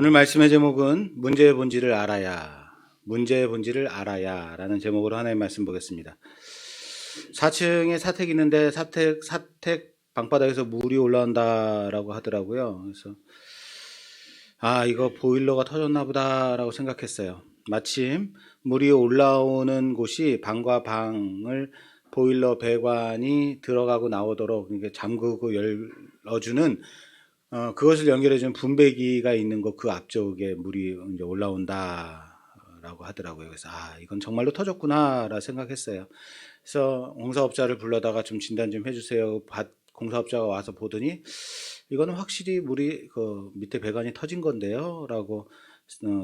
오늘 말씀의 제목은 문제의 본질을 알아야, 문제의 본질을 알아야 라는 제목으로 하나의 말씀 보겠습니다. 4층에 사택이 있는데 사택 방바닥에서 물이 올라온다라고 하더라고요. 그래서 이거 보일러가 터졌나 보다라고 생각했어요. 마침 물이 올라오는 곳이 방과 방을 보일러 배관이 들어가고 나오도록 이렇게 잠그고 열어주는 그것을 연결해주는 분배기가 있는 곳 그 앞쪽에 물이 이제 올라온다라고 하더라고요. 그래서 이건 정말로 터졌구나라 생각했어요. 그래서 공사업자를 불러다가 좀 진단 좀 해주세요. 공사업자가 와서 보더니 이거는 확실히 물이 그 밑에 배관이 터진 건데요라고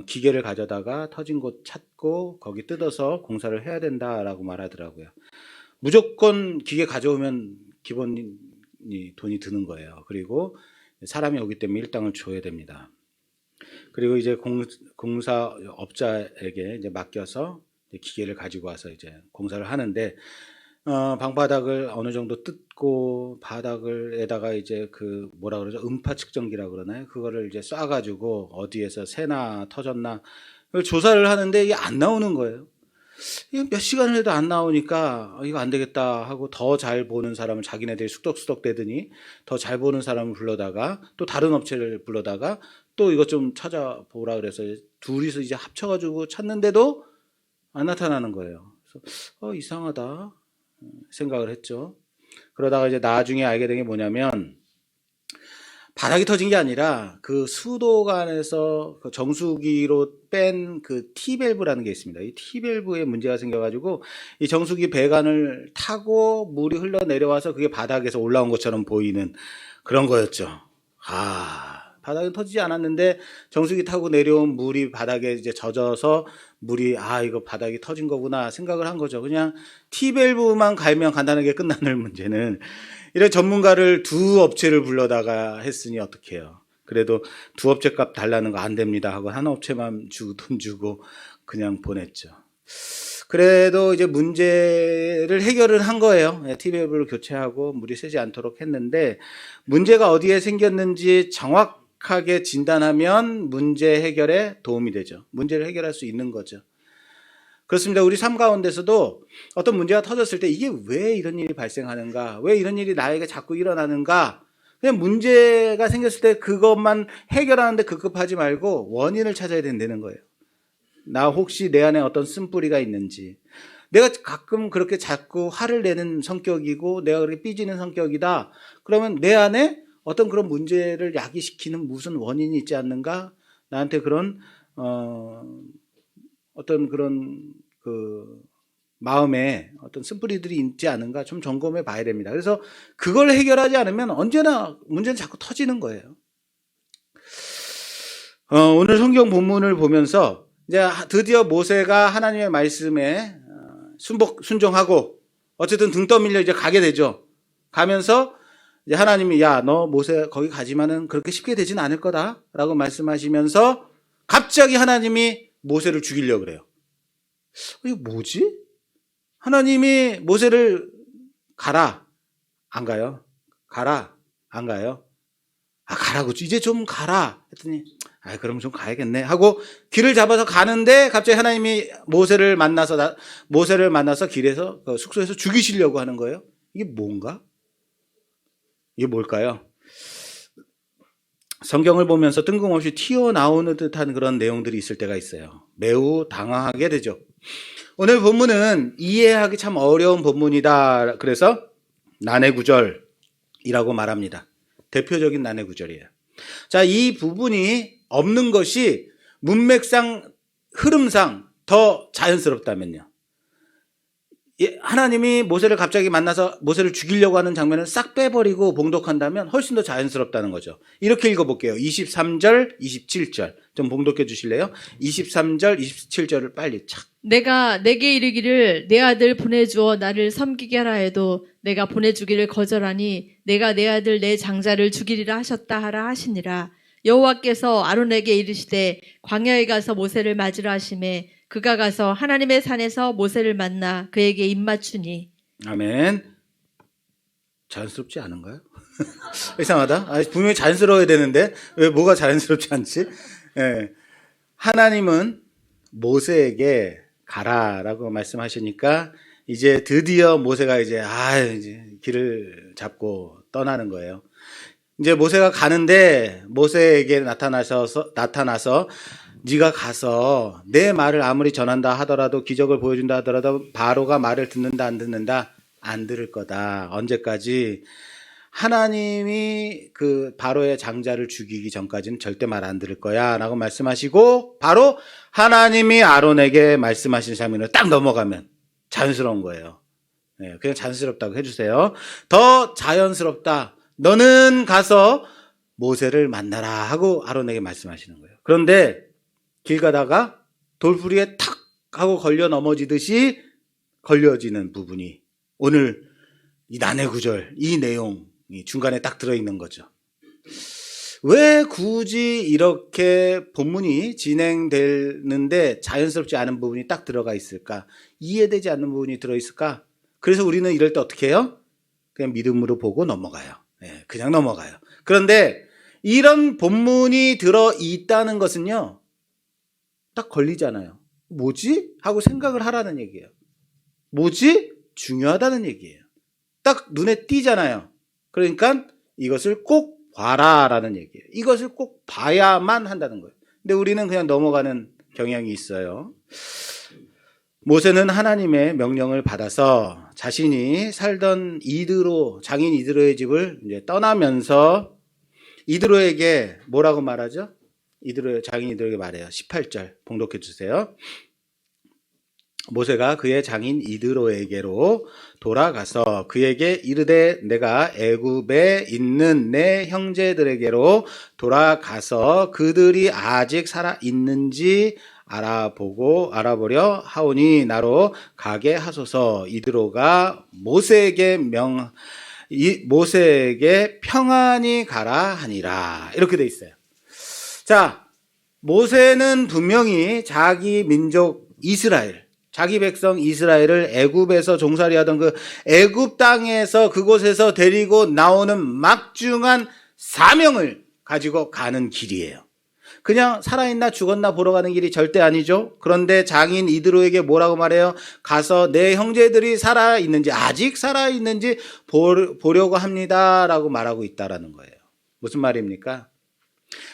기계를 가져다가 터진 곳 찾고 거기 뜯어서 공사를 해야 된다라고 말하더라고요. 무조건 기계 가져오면 기본이 돈이 드는 거예요. 그리고 사람이 오기 때문에 일당을 줘야 됩니다. 그리고 이제 공사업자에게 이제 맡겨서 기계를 가지고 와서 이제 공사를 하는데 방바닥을 어느 정도 뜯고 바닥을에다가 이제 그 뭐라 그러죠? 음파 측정기라고 그러나요? 그거를 이제 쏴가지고 어디에서 새나 터졌나 조사를 하는데 이게 안 나오는 거예요. 몇 시간을 해도 안 나오니까 이거 안 되겠다 하고 더 잘 보는 사람을 자기네들이 쑥덕쑥덕 대더니 더 잘 보는 사람을 불러다가 또 다른 업체를 불러다가 또 이것 좀 찾아보라 그래서 둘이서 이제 합쳐가지고 찾는데도 안 나타나는 거예요. 그래서 이상하다 생각을 했죠. 그러다가 이제 나중에 알게 된 게 뭐냐면 바닥이 터진 게 아니라 그 수도관에서 그 정수기로 뺀 그 T밸브라는 게 있습니다. 이 T밸브에 문제가 생겨가지고 이 정수기 배관을 타고 물이 흘러내려와서 그게 바닥에서 올라온 것처럼 보이는 그런 거였죠. 바닥은 터지지 않았는데 정수기 타고 내려온 물이 바닥에 이제 젖어서 물이 이거 바닥이 터진 거구나 생각을 한 거죠. 그냥 T밸브만 갈면 간단하게 끝나는 문제는 이런 전문가를 두 업체를 불러다가 했으니 어떡해요. 그래도 두 업체 값 달라는 거 안 됩니다 하고 한 업체만 주고 돈 주고 그냥 보냈죠. 그래도 이제 문제를 해결을 한 거예요. T밸브를 교체하고 물이 새지 않도록 했는데 문제가 어디에 생겼는지 정확하게 진단하면 문제 해결에 도움이 되죠. 문제를 해결할 수 있는 거죠. 그렇습니다. 우리 삶 가운데서도 어떤 문제가 터졌을 때 이게 왜 이런 일이 발생하는가? 왜 이런 일이 나에게 자꾸 일어나는가? 그냥 문제가 생겼을 때 그것만 해결하는데 급급하지 말고 원인을 찾아야 된다는 거예요. 나 혹시 내 안에 어떤 쓴뿌리가 있는지. 내가 가끔 그렇게 자꾸 화를 내는 성격이고 내가 그렇게 삐지는 성격이다. 그러면 내 안에 어떤 그런 문제를 야기시키는 무슨 원인이 있지 않는가? 나한테 그런 어떤 그런 그 마음에 어떤 쓴뿌리들이 있지 않은가 좀 점검해 봐야 됩니다. 그래서 그걸 해결하지 않으면 언제나 문제는 자꾸 터지는 거예요. 오늘 성경 본문을 보면서 이제 드디어 모세가 하나님의 말씀에 순종하고 어쨌든 등 떠밀려 이제 가게 되죠. 가면서 이제 하나님이 너 모세 거기 가지만은 그렇게 쉽게 되진 않을 거다라고 말씀하시면서 갑자기 하나님이 모세를 죽이려고 그래요. 이거 뭐지? 하나님이 모세를 가라. 안 가요? 가라. 안 가요? 가라고. 이제 좀 가라. 했더니 그럼 좀 가야겠네 하고 길을 잡아서 가는데 갑자기 하나님이 모세를 만나서 길에서 숙소에서 죽이시려고 하는 거예요. 이게 뭔가? 이게 뭘까요? 성경을 보면서 뜬금없이 튀어나오는 듯한 그런 내용들이 있을 때가 있어요. 매우 당황하게 되죠. 오늘 본문은 이해하기 참 어려운 본문이다. 그래서 난해구절이라고 말합니다. 대표적인 난해구절이에요. 자, 이 부분이 없는 것이 문맥상, 흐름상 더 자연스럽다면요. 하나님이 모세를 갑자기 만나서 모세를 죽이려고 하는 장면을 싹 빼버리고 봉독한다면 훨씬 더 자연스럽다는 거죠. 이렇게 읽어볼게요. 23절, 27절 좀 봉독해 주실래요? 23절, 27절을 빨리 착. 내가 내게 이르기를 내 아들 보내주어 나를 섬기게 하라 해도 내가 보내주기를 거절하니 내가 내 아들 내 장자를 죽이리라 하셨다 하라 하시니라. 여호와께서 아론에게 이르시되 광야에 가서 모세를 맞으라 하시매 그가 가서 하나님의 산에서 모세를 만나 그에게 입맞추니. 아멘. 자연스럽지 않은가요? 이상하다. 분명히 자연스러워야 되는데 왜 뭐가 자연스럽지 않지? 예. 하나님은 모세에게 가라라고 말씀하시니까 이제 드디어 모세가 이제 길을 잡고 떠나는 거예요. 이제 모세가 가는데 모세에게 나타나서 네가 가서 내 말을 아무리 전한다 하더라도 기적을 보여준다 하더라도 바로가 말을 듣는다 안 듣는다 안 들을 거다. 언제까지? 하나님이 그 바로의 장자를 죽이기 전까지는 절대 말 안 들을 거야 라고 말씀하시고 바로 하나님이 아론에게 말씀하신 장면으로 딱 넘어가면 자연스러운 거예요. 네, 그냥 자연스럽다고 해주세요. 더 자연스럽다. 너는 가서 모세를 만나라 하고 아론에게 말씀하시는 거예요. 그런데 길 가다가 돌부리에 탁 하고 걸려 넘어지듯이 걸려지는 부분이 오늘 이 난해 구절, 이 내용이 중간에 딱 들어있는 거죠. 왜 굳이 이렇게 본문이 진행되는데 자연스럽지 않은 부분이 딱 들어가 있을까? 이해되지 않는 부분이 들어있을까? 그래서 우리는 이럴 때 어떻게 해요? 그냥 믿음으로 보고 넘어가요. 네, 그냥 넘어가요. 그런데 이런 본문이 들어있다는 것은요, 딱 걸리잖아요. 뭐지? 하고 생각을 하라는 얘기예요. 뭐지? 중요하다는 얘기예요. 딱 눈에 띄잖아요. 그러니까 이것을 꼭 봐라라는 얘기예요. 이것을 꼭 봐야만 한다는 거예요. 근데 우리는 그냥 넘어가는 경향이 있어요. 모세는 하나님의 명령을 받아서 자신이 살던 장인 이드로의 집을 이제 떠나면서 이드로에게 뭐라고 말하죠? 장인 이드로에게 말해요. 18절 봉독해 주세요. 모세가 그의 장인 이드로에게로 돌아가서 그에게 이르되 내가 애굽에 있는 내 형제들에게로 돌아가서 그들이 아직 살아 있는지 알아보려 하오니 나로 가게 하소서. 이드로가 모세에게 평안히 가라 하니라. 이렇게 돼 있어요. 자, 모세는 분명히 자기 민족 이스라엘, 자기 백성 이스라엘을 애굽에서 종살이하던 그 애굽 땅에서 그곳에서 데리고 나오는 막중한 사명을 가지고 가는 길이에요. 그냥 살아있나 죽었나 보러 가는 길이 절대 아니죠. 그런데 장인 이드로에게 뭐라고 말해요? 가서 내 형제들이 살아있는지 아직 살아있는지 보려고 합니다 라고 말하고 있다라는 거예요. 무슨 말입니까?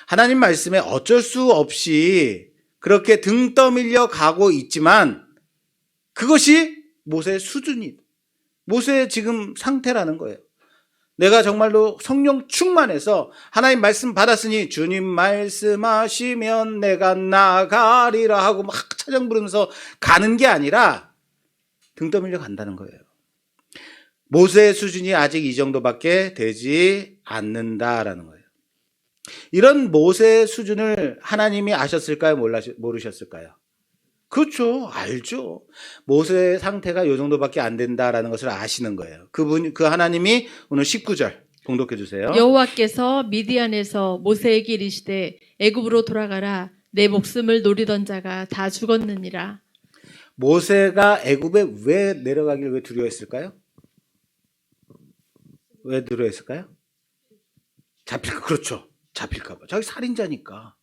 하나님 말씀에 어쩔 수 없이 그렇게 등 떠밀려 가고 있지만 그것이 모세의 수준이, 모세의 지금 상태라는 거예요. 내가 정말로 성령 충만해서 하나님 말씀 받았으니 주님 말씀하시면 내가 나가리라 하고 막 찬양 부르면서 가는 게 아니라 등 떠밀려 간다는 거예요. 모세의 수준이 아직 이 정도밖에 되지 않는다라는 거예요. 이런 모세의 수준을 하나님이 아셨을까요? 모르셨을까요? 그렇죠. 알죠. 모세의 상태가 이 정도밖에 안 된다라는 것을 아시는 거예요. 그 하나님이 오늘 19절 봉독해 주세요. 여호와께서 미디안에서 모세에게 이르시되 애굽으로 돌아가라. 내 목숨을 노리던 자가 다 죽었느니라. 모세가 애굽에 왜 내려가길 왜 두려워했을까요? 왜 두려워했을까요? 그렇죠. 잡힐까 봐. 자기 살인자니까.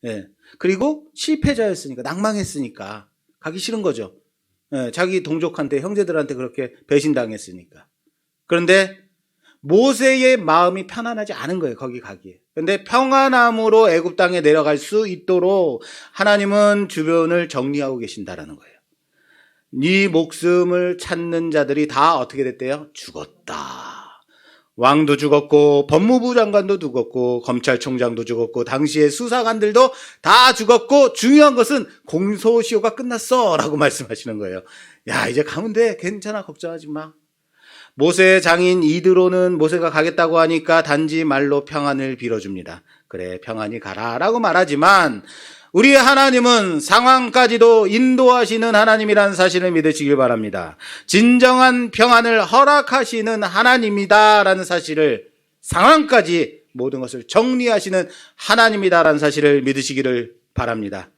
예. 그리고 실패자였으니까, 낭망했으니까 가기 싫은 거죠. 예. 자기 동족한테, 형제들한테 그렇게 배신당했으니까. 그런데 모세의 마음이 편안하지 않은 거예요. 거기 가기에. 그런데 평안함으로 애굽 땅에 내려갈 수 있도록 하나님은 주변을 정리하고 계신다라는 거예요. 네 목숨을 찾는 자들이 다 어떻게 됐대요? 죽었다. 왕도 죽었고 법무부 장관도 죽었고 검찰총장도 죽었고 당시의 수사관들도 다 죽었고 중요한 것은 공소시효가 끝났어 라고 말씀하시는 거예요. 야, 이제 가면 돼. 괜찮아. 걱정하지 마. 모세의 장인 이드로는 모세가 가겠다고 하니까 단지 말로 평안을 빌어줍니다. 그래, 평안히 가라 라고 말하지만 우리 하나님은 상황까지도 인도하시는 하나님이라는 사실을 믿으시길 바랍니다. 진정한 평안을 허락하시는 하나님이다라는 사실을, 상황까지 모든 것을 정리하시는 하나님이다라는 사실을 믿으시기를 바랍니다.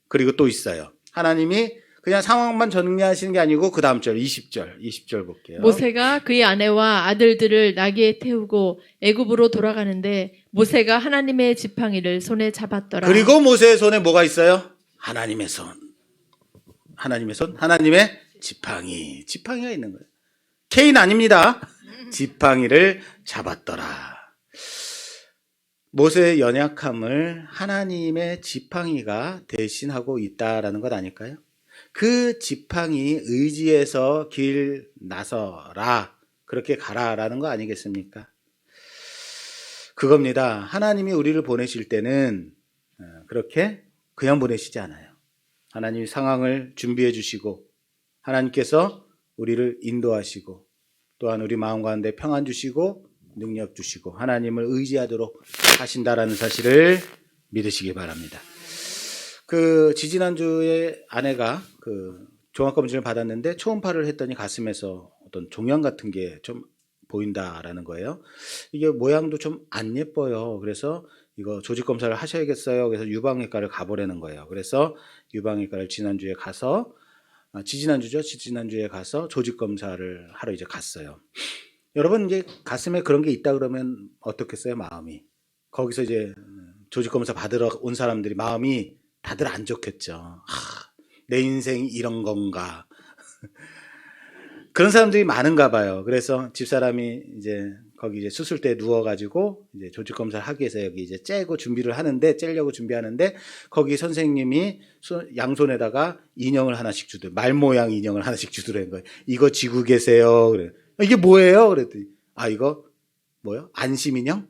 그리고 또 있어요. 하나님이 그냥 상황만 정리하시는 게 아니고 그 다음 절 20절 볼게요. 모세가 그의 아내와 아들들을 나귀에 태우고 애굽으로 돌아가는데 모세가 하나님의 지팡이를 손에 잡았더라. 그리고 모세의 손에 뭐가 있어요? 하나님의 손. 하나님의 손, 하나님의 지팡이가 있는 거예요. 케인 아닙니다. 지팡이를 잡았더라. 모세의 연약함을 하나님의 지팡이가 대신하고 있다라는 것 아닐까요? 그 지팡이 의지해서 길 나서라, 그렇게 가라라는 거 아니겠습니까? 그겁니다. 하나님이 우리를 보내실 때는 그렇게 그냥 보내시지 않아요. 하나님이 상황을 준비해 주시고 하나님께서 우리를 인도하시고 또한 우리 마음 가운데 평안 주시고 능력 주시고 하나님을 의지하도록 하신다라는 사실을 믿으시기 바랍니다. 그 지지난주에 아내가 그 종합검진을 받았는데 초음파를 했더니 가슴에서 어떤 종양 같은 게 좀 보인다라는 거예요. 이게 모양도 좀 안 예뻐요. 그래서 이거 조직 검사를 하셔야겠어요. 그래서 유방외과를 가보라는 거예요. 그래서 유방외과를 지지난주에 가서 조직 검사를 하러 이제 갔어요. 여러분, 이제 가슴에 그런 게 있다 그러면 어떻겠어요, 마음이? 거기서 이제 조직 검사 받으러 온 사람들이 마음이 다들 안 좋겠죠. 내 인생이 이런 건가? 그런 사람들이 많은가 봐요. 그래서 집사람이 이제 거기 이제 수술대에 누워가지고 이제 조직 검사를 하기 위해서 여기 이제 째려고 준비하는데 거기 선생님이 양손에다가 인형을 하나씩 주더래. 말 모양 인형을 하나씩 주더라는 거예요. 이거 쥐고 계세요. 그래. 이게 뭐예요? 그랬더니 이거 뭐요? 안심 인형?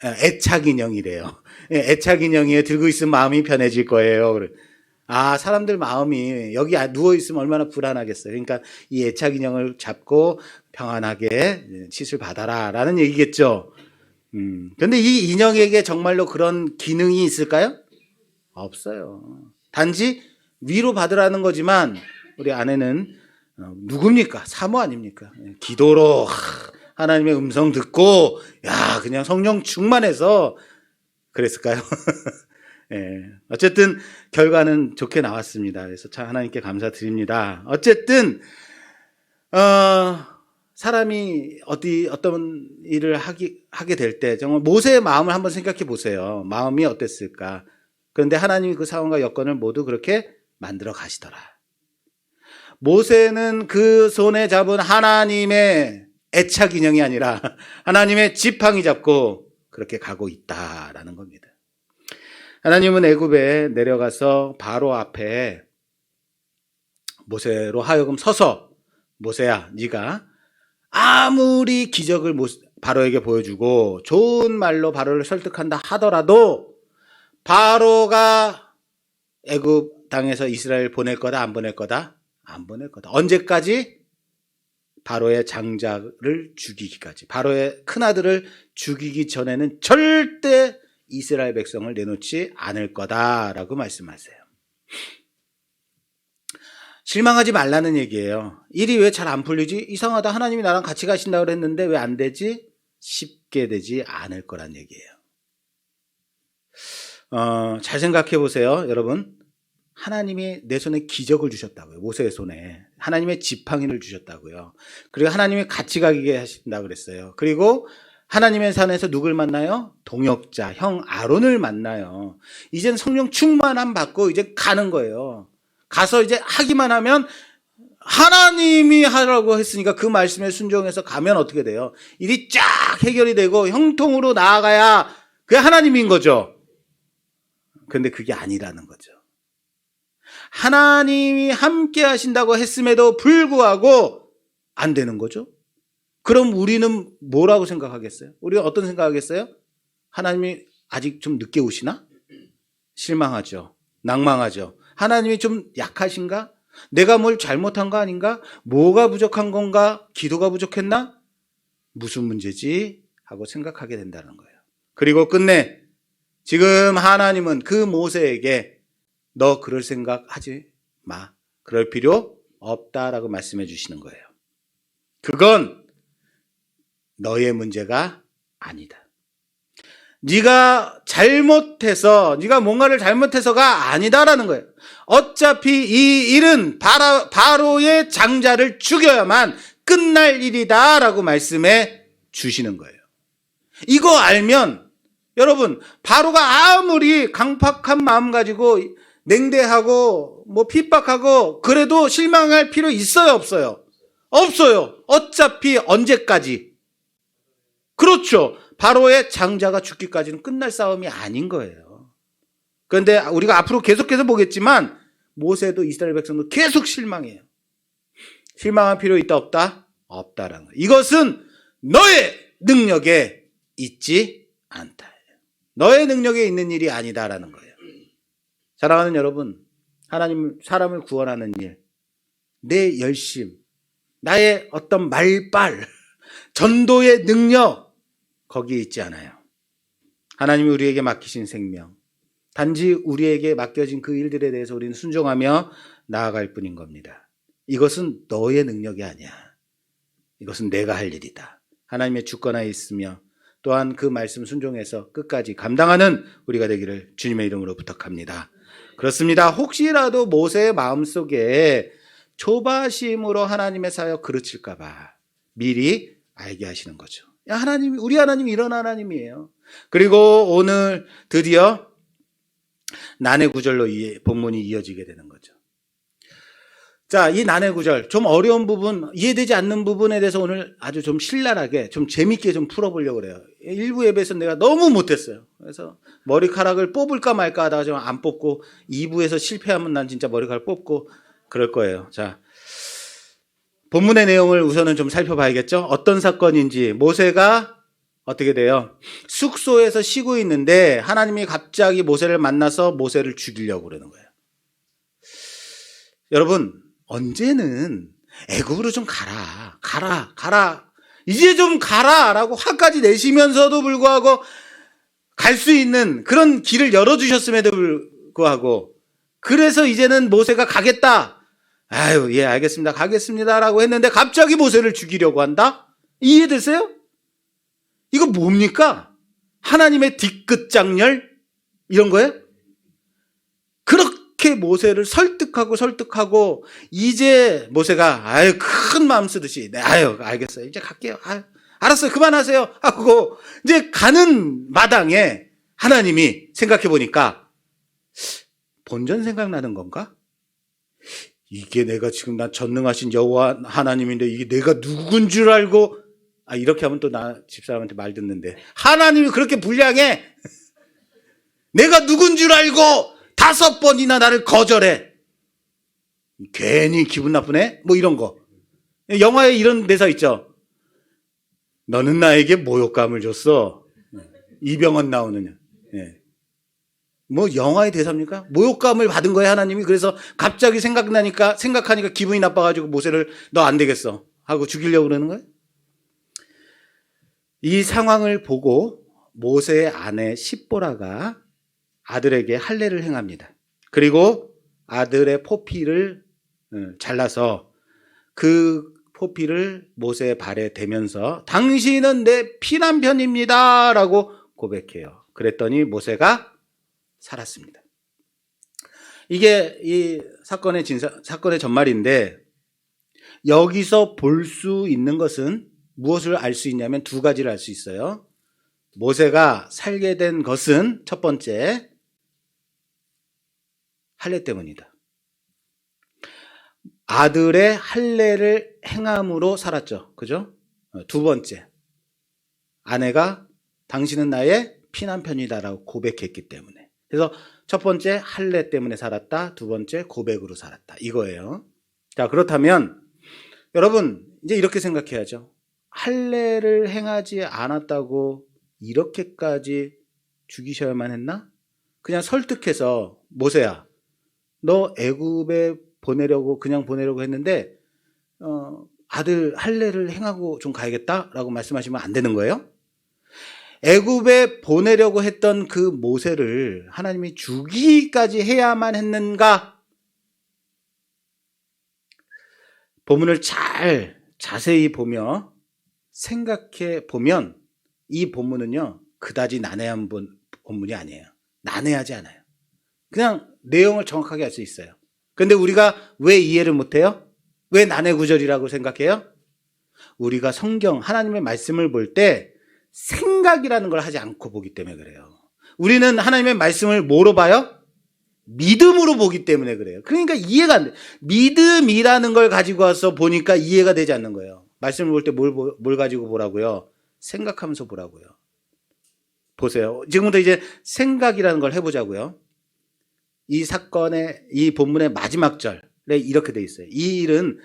애착 인형이래요. 애착 인형이에요. 들고 있으면 마음이 편해질 거예요. 그래. 사람들 마음이 여기 누워 있으면 얼마나 불안하겠어요. 그러니까 이 애착 인형을 잡고 평안하게 시술 받아라라는 얘기겠죠. 그런데 이 인형에게 정말로 그런 기능이 있을까요? 없어요. 단지 위로 받으라는 거지만 우리 아내는 누굽니까? 사모 아닙니까? 기도로 하나님의 음성 듣고 그냥 성령 충만해서 그랬을까요? 예, 어쨌든 결과는 좋게 나왔습니다. 그래서 참 하나님께 감사드립니다. 어쨌든 사람이 어떤 일을 하게 될 때 정말 모세의 마음을 한번 생각해 보세요. 마음이 어땠을까? 그런데 하나님이 그 상황과 여건을 모두 그렇게 만들어 가시더라. 모세는 그 손에 잡은 하나님의 애착 인형이 아니라 하나님의 지팡이 잡고 그렇게 가고 있다라는 겁니다. 하나님은 애굽에 내려가서 바로 앞에 모세로 하여금 서서 모세야, 네가 아무리 기적을 바로에게 보여주고 좋은 말로 바로를 설득한다 하더라도 바로가 애굽 땅에서 이스라엘 보낼 거다, 안 보낼 거다? 안 보낼 거다. 언제까지? 바로의 장자를 죽이기까지. 바로의 큰아들을 죽이기 전에는 절대 이스라엘 백성을 내놓지 않을 거다라고 말씀하세요. 실망하지 말라는 얘기예요. 일이 왜 잘 안 풀리지? 이상하다. 하나님이 나랑 같이 가신다고 그랬는데 왜 안 되지? 쉽게 되지 않을 거란 얘기예요. 잘 생각해 보세요, 여러분. 하나님이 내 손에 기적을 주셨다고요. 모세의 손에 하나님의 지팡이를 주셨다고요. 그리고 하나님이 같이 가게 하신다 그랬어요. 그리고 하나님의 산에서 누굴 만나요? 동역자, 형 아론을 만나요. 이젠 성령 충만함 받고 이제 가는 거예요. 가서 이제 하기만 하면 하나님이 하라고 했으니까 그 말씀에 순종해서 가면 어떻게 돼요? 일이 쫙 해결이 되고 형통으로 나아가야 그게 하나님인 거죠. 그런데 그게 아니라는 거죠. 하나님이 함께 하신다고 했음에도 불구하고 안 되는 거죠. 그럼 우리는 뭐라고 생각하겠어요? 우리가 어떤 생각하겠어요? 하나님이 아직 좀 늦게 오시나? 실망하죠. 낭망하죠. 하나님이 좀 약하신가? 내가 뭘 잘못한 거 아닌가? 뭐가 부족한 건가? 기도가 부족했나? 무슨 문제지? 하고 생각하게 된다는 거예요. 그리고 끝내 지금 하나님은 그 모세에게 너 그럴 생각 하지 마. 그럴 필요 없다라고 말씀해 주시는 거예요. 그건 너의 문제가 아니다. 네가 뭔가를 잘못해서가 아니다라는 거예요. 어차피 이 일은 바로의 장자를 죽여야만 끝날 일이다라고 말씀해 주시는 거예요. 이거 알면 여러분, 바로가 아무리 강팍한 마음 가지고 냉대하고 핍박하고 그래도 실망할 필요 있어요, 없어요? 없어요. 어차피 언제까지? 그렇죠. 바로의 장자가 죽기까지는 끝날 싸움이 아닌 거예요. 그런데 우리가 앞으로 계속해서 보겠지만 모세도 이스라엘 백성도 계속 실망해요. 실망할 필요 있다 없다? 없다라는 거예요. 이것은 너의 능력에 있지 않다. 너의 능력에 있는 일이 아니다라는 거예요. 사랑하는 여러분, 하나님 사람을 구원하는 일, 내 열심, 나의 어떤 말빨, 전도의 능력 거기에 있지 않아요. 하나님이 우리에게 맡기신 생명, 단지 우리에게 맡겨진 그 일들에 대해서 우리는 순종하며 나아갈 뿐인 겁니다. 이것은 너의 능력이 아니야. 이것은 내가 할 일이다. 하나님의 주권하에 있으며 또한 그 말씀 순종해서 끝까지 감당하는 우리가 되기를 주님의 이름으로 부탁합니다. 그렇습니다. 혹시라도 모세의 마음속에 조바심으로 하나님의 사역 그르칠까 봐 미리 알게 하시는 거죠. 우리 하나님이 이런 하나님이에요. 그리고 오늘 드디어 난해 구절로 본문이 이어지게 되는 거죠. 자, 이 난해 구절, 좀 어려운 부분, 이해되지 않는 부분에 대해서 오늘 아주 좀 신랄하게, 좀 재밌게 좀 풀어보려고 그래요. 일부 예배에서 내가 너무 못했어요. 그래서 머리카락을 뽑을까 말까 하다가 좀 안 뽑고, 2부에서 실패하면 난 진짜 머리카락 뽑고 그럴 거예요. 자, 본문의 내용을 우선은 좀 살펴봐야겠죠? 어떤 사건인지. 모세가 어떻게 돼요? 숙소에서 쉬고 있는데 하나님이 갑자기 모세를 만나서 모세를 죽이려고 그러는 거예요. 여러분, 언제는 애굽으로 좀 가라. 이제 좀 가라라고 화까지 내시면서도 불구하고 갈 수 있는 그런 길을 열어주셨음에도 불구하고 그래서 이제는 모세가 가겠다. 아유, 예, 알겠습니다. 가겠습니다라고 했는데 갑자기 모세를 죽이려고 한다? 이해되세요? 이거 뭡니까? 하나님의 뒤끝장렬? 이런 거예요? 그렇게 모세를 설득하고 이제 모세가 큰 마음 쓰듯이 알겠어요. 이제 갈게요. 알았어요. 그만하세요. 하고 이제 가는 마당에 하나님이 생각해 보니까 본전 생각나는 건가? 이게 내가 지금 나 전능하신 여호와 하나님인데 이게 내가 누군 줄 알고 이렇게 하면 또 나 집사람한테 말 듣는데 하나님이 그렇게 불량해? 내가 누군 줄 알고 5번이나 나를 거절해. 괜히 기분 나쁘네? 이런 거. 영화에 이런 대사 있죠. 너는 나에게 모욕감을 줬어. 이병헌 나오는. 예. 영화의 대사입니까? 모욕감을 받은 거예요, 하나님이. 그래서 갑자기 생각하니까 기분이 나빠가지고 모세를 너 안 되겠어 하고 죽이려고 그러는 거예요? 이 상황을 보고 모세의 아내 십보라가 아들에게 할례를 행합니다. 그리고 아들의 포피를 잘라서 그 포피를 모세의 발에 대면서 당신은 내 피남편입니다 라고 고백해요. 그랬더니 모세가 살았습니다. 이게 이 사건의 전말인데 여기서 볼 수 있는 것은 무엇을 알 수 있냐면 2가지를 알 수 있어요. 모세가 살게 된 것은 첫 번째, 할례 때문이다. 아들의 할례를 행함으로 살았죠. 그죠? 2번째, 아내가 당신은 나의 피남편이다라고 고백했기 때문에. 그래서 첫 번째 할례 때문에 살았다. 2번째 고백으로 살았다. 이거예요. 자, 그렇다면 여러분 이제 이렇게 생각해야죠. 할례를 행하지 않았다고 이렇게까지 죽이셔야만 했나? 그냥 설득해서 모세야, 너 애굽에 그냥 보내려고 했는데 아들 할례를 행하고 좀 가야겠다라고 말씀하시면 안 되는 거예요? 애굽에 보내려고 했던 그 모세를 하나님이 죽이기까지 해야만 했는가? 본문을 자세히 보며 생각해 보면 이 본문은요, 그다지 난해한 본문이 아니에요. 난해하지 않아요. 그냥 내용을 정확하게 알 수 있어요. 그런데 우리가 왜 이해를 못해요? 왜 난해 구절이라고 생각해요? 우리가 성경, 하나님의 말씀을 볼 때 생각이라는 걸 하지 않고 보기 때문에 그래요. 우리는 하나님의 말씀을 뭐로 봐요? 믿음으로 보기 때문에 그래요. 그러니까 이해가 안 돼. 믿음이라는 걸 가지고 와서 보니까 이해가 되지 않는 거예요. 말씀을 볼 때 뭘 가지고 보라고요? 생각하면서 보라고요. 보세요. 지금부터 이제 생각이라는 걸 해보자고요. 이 사건의, 이 본문의 마지막 절에 이렇게 돼 있어요. 이 일은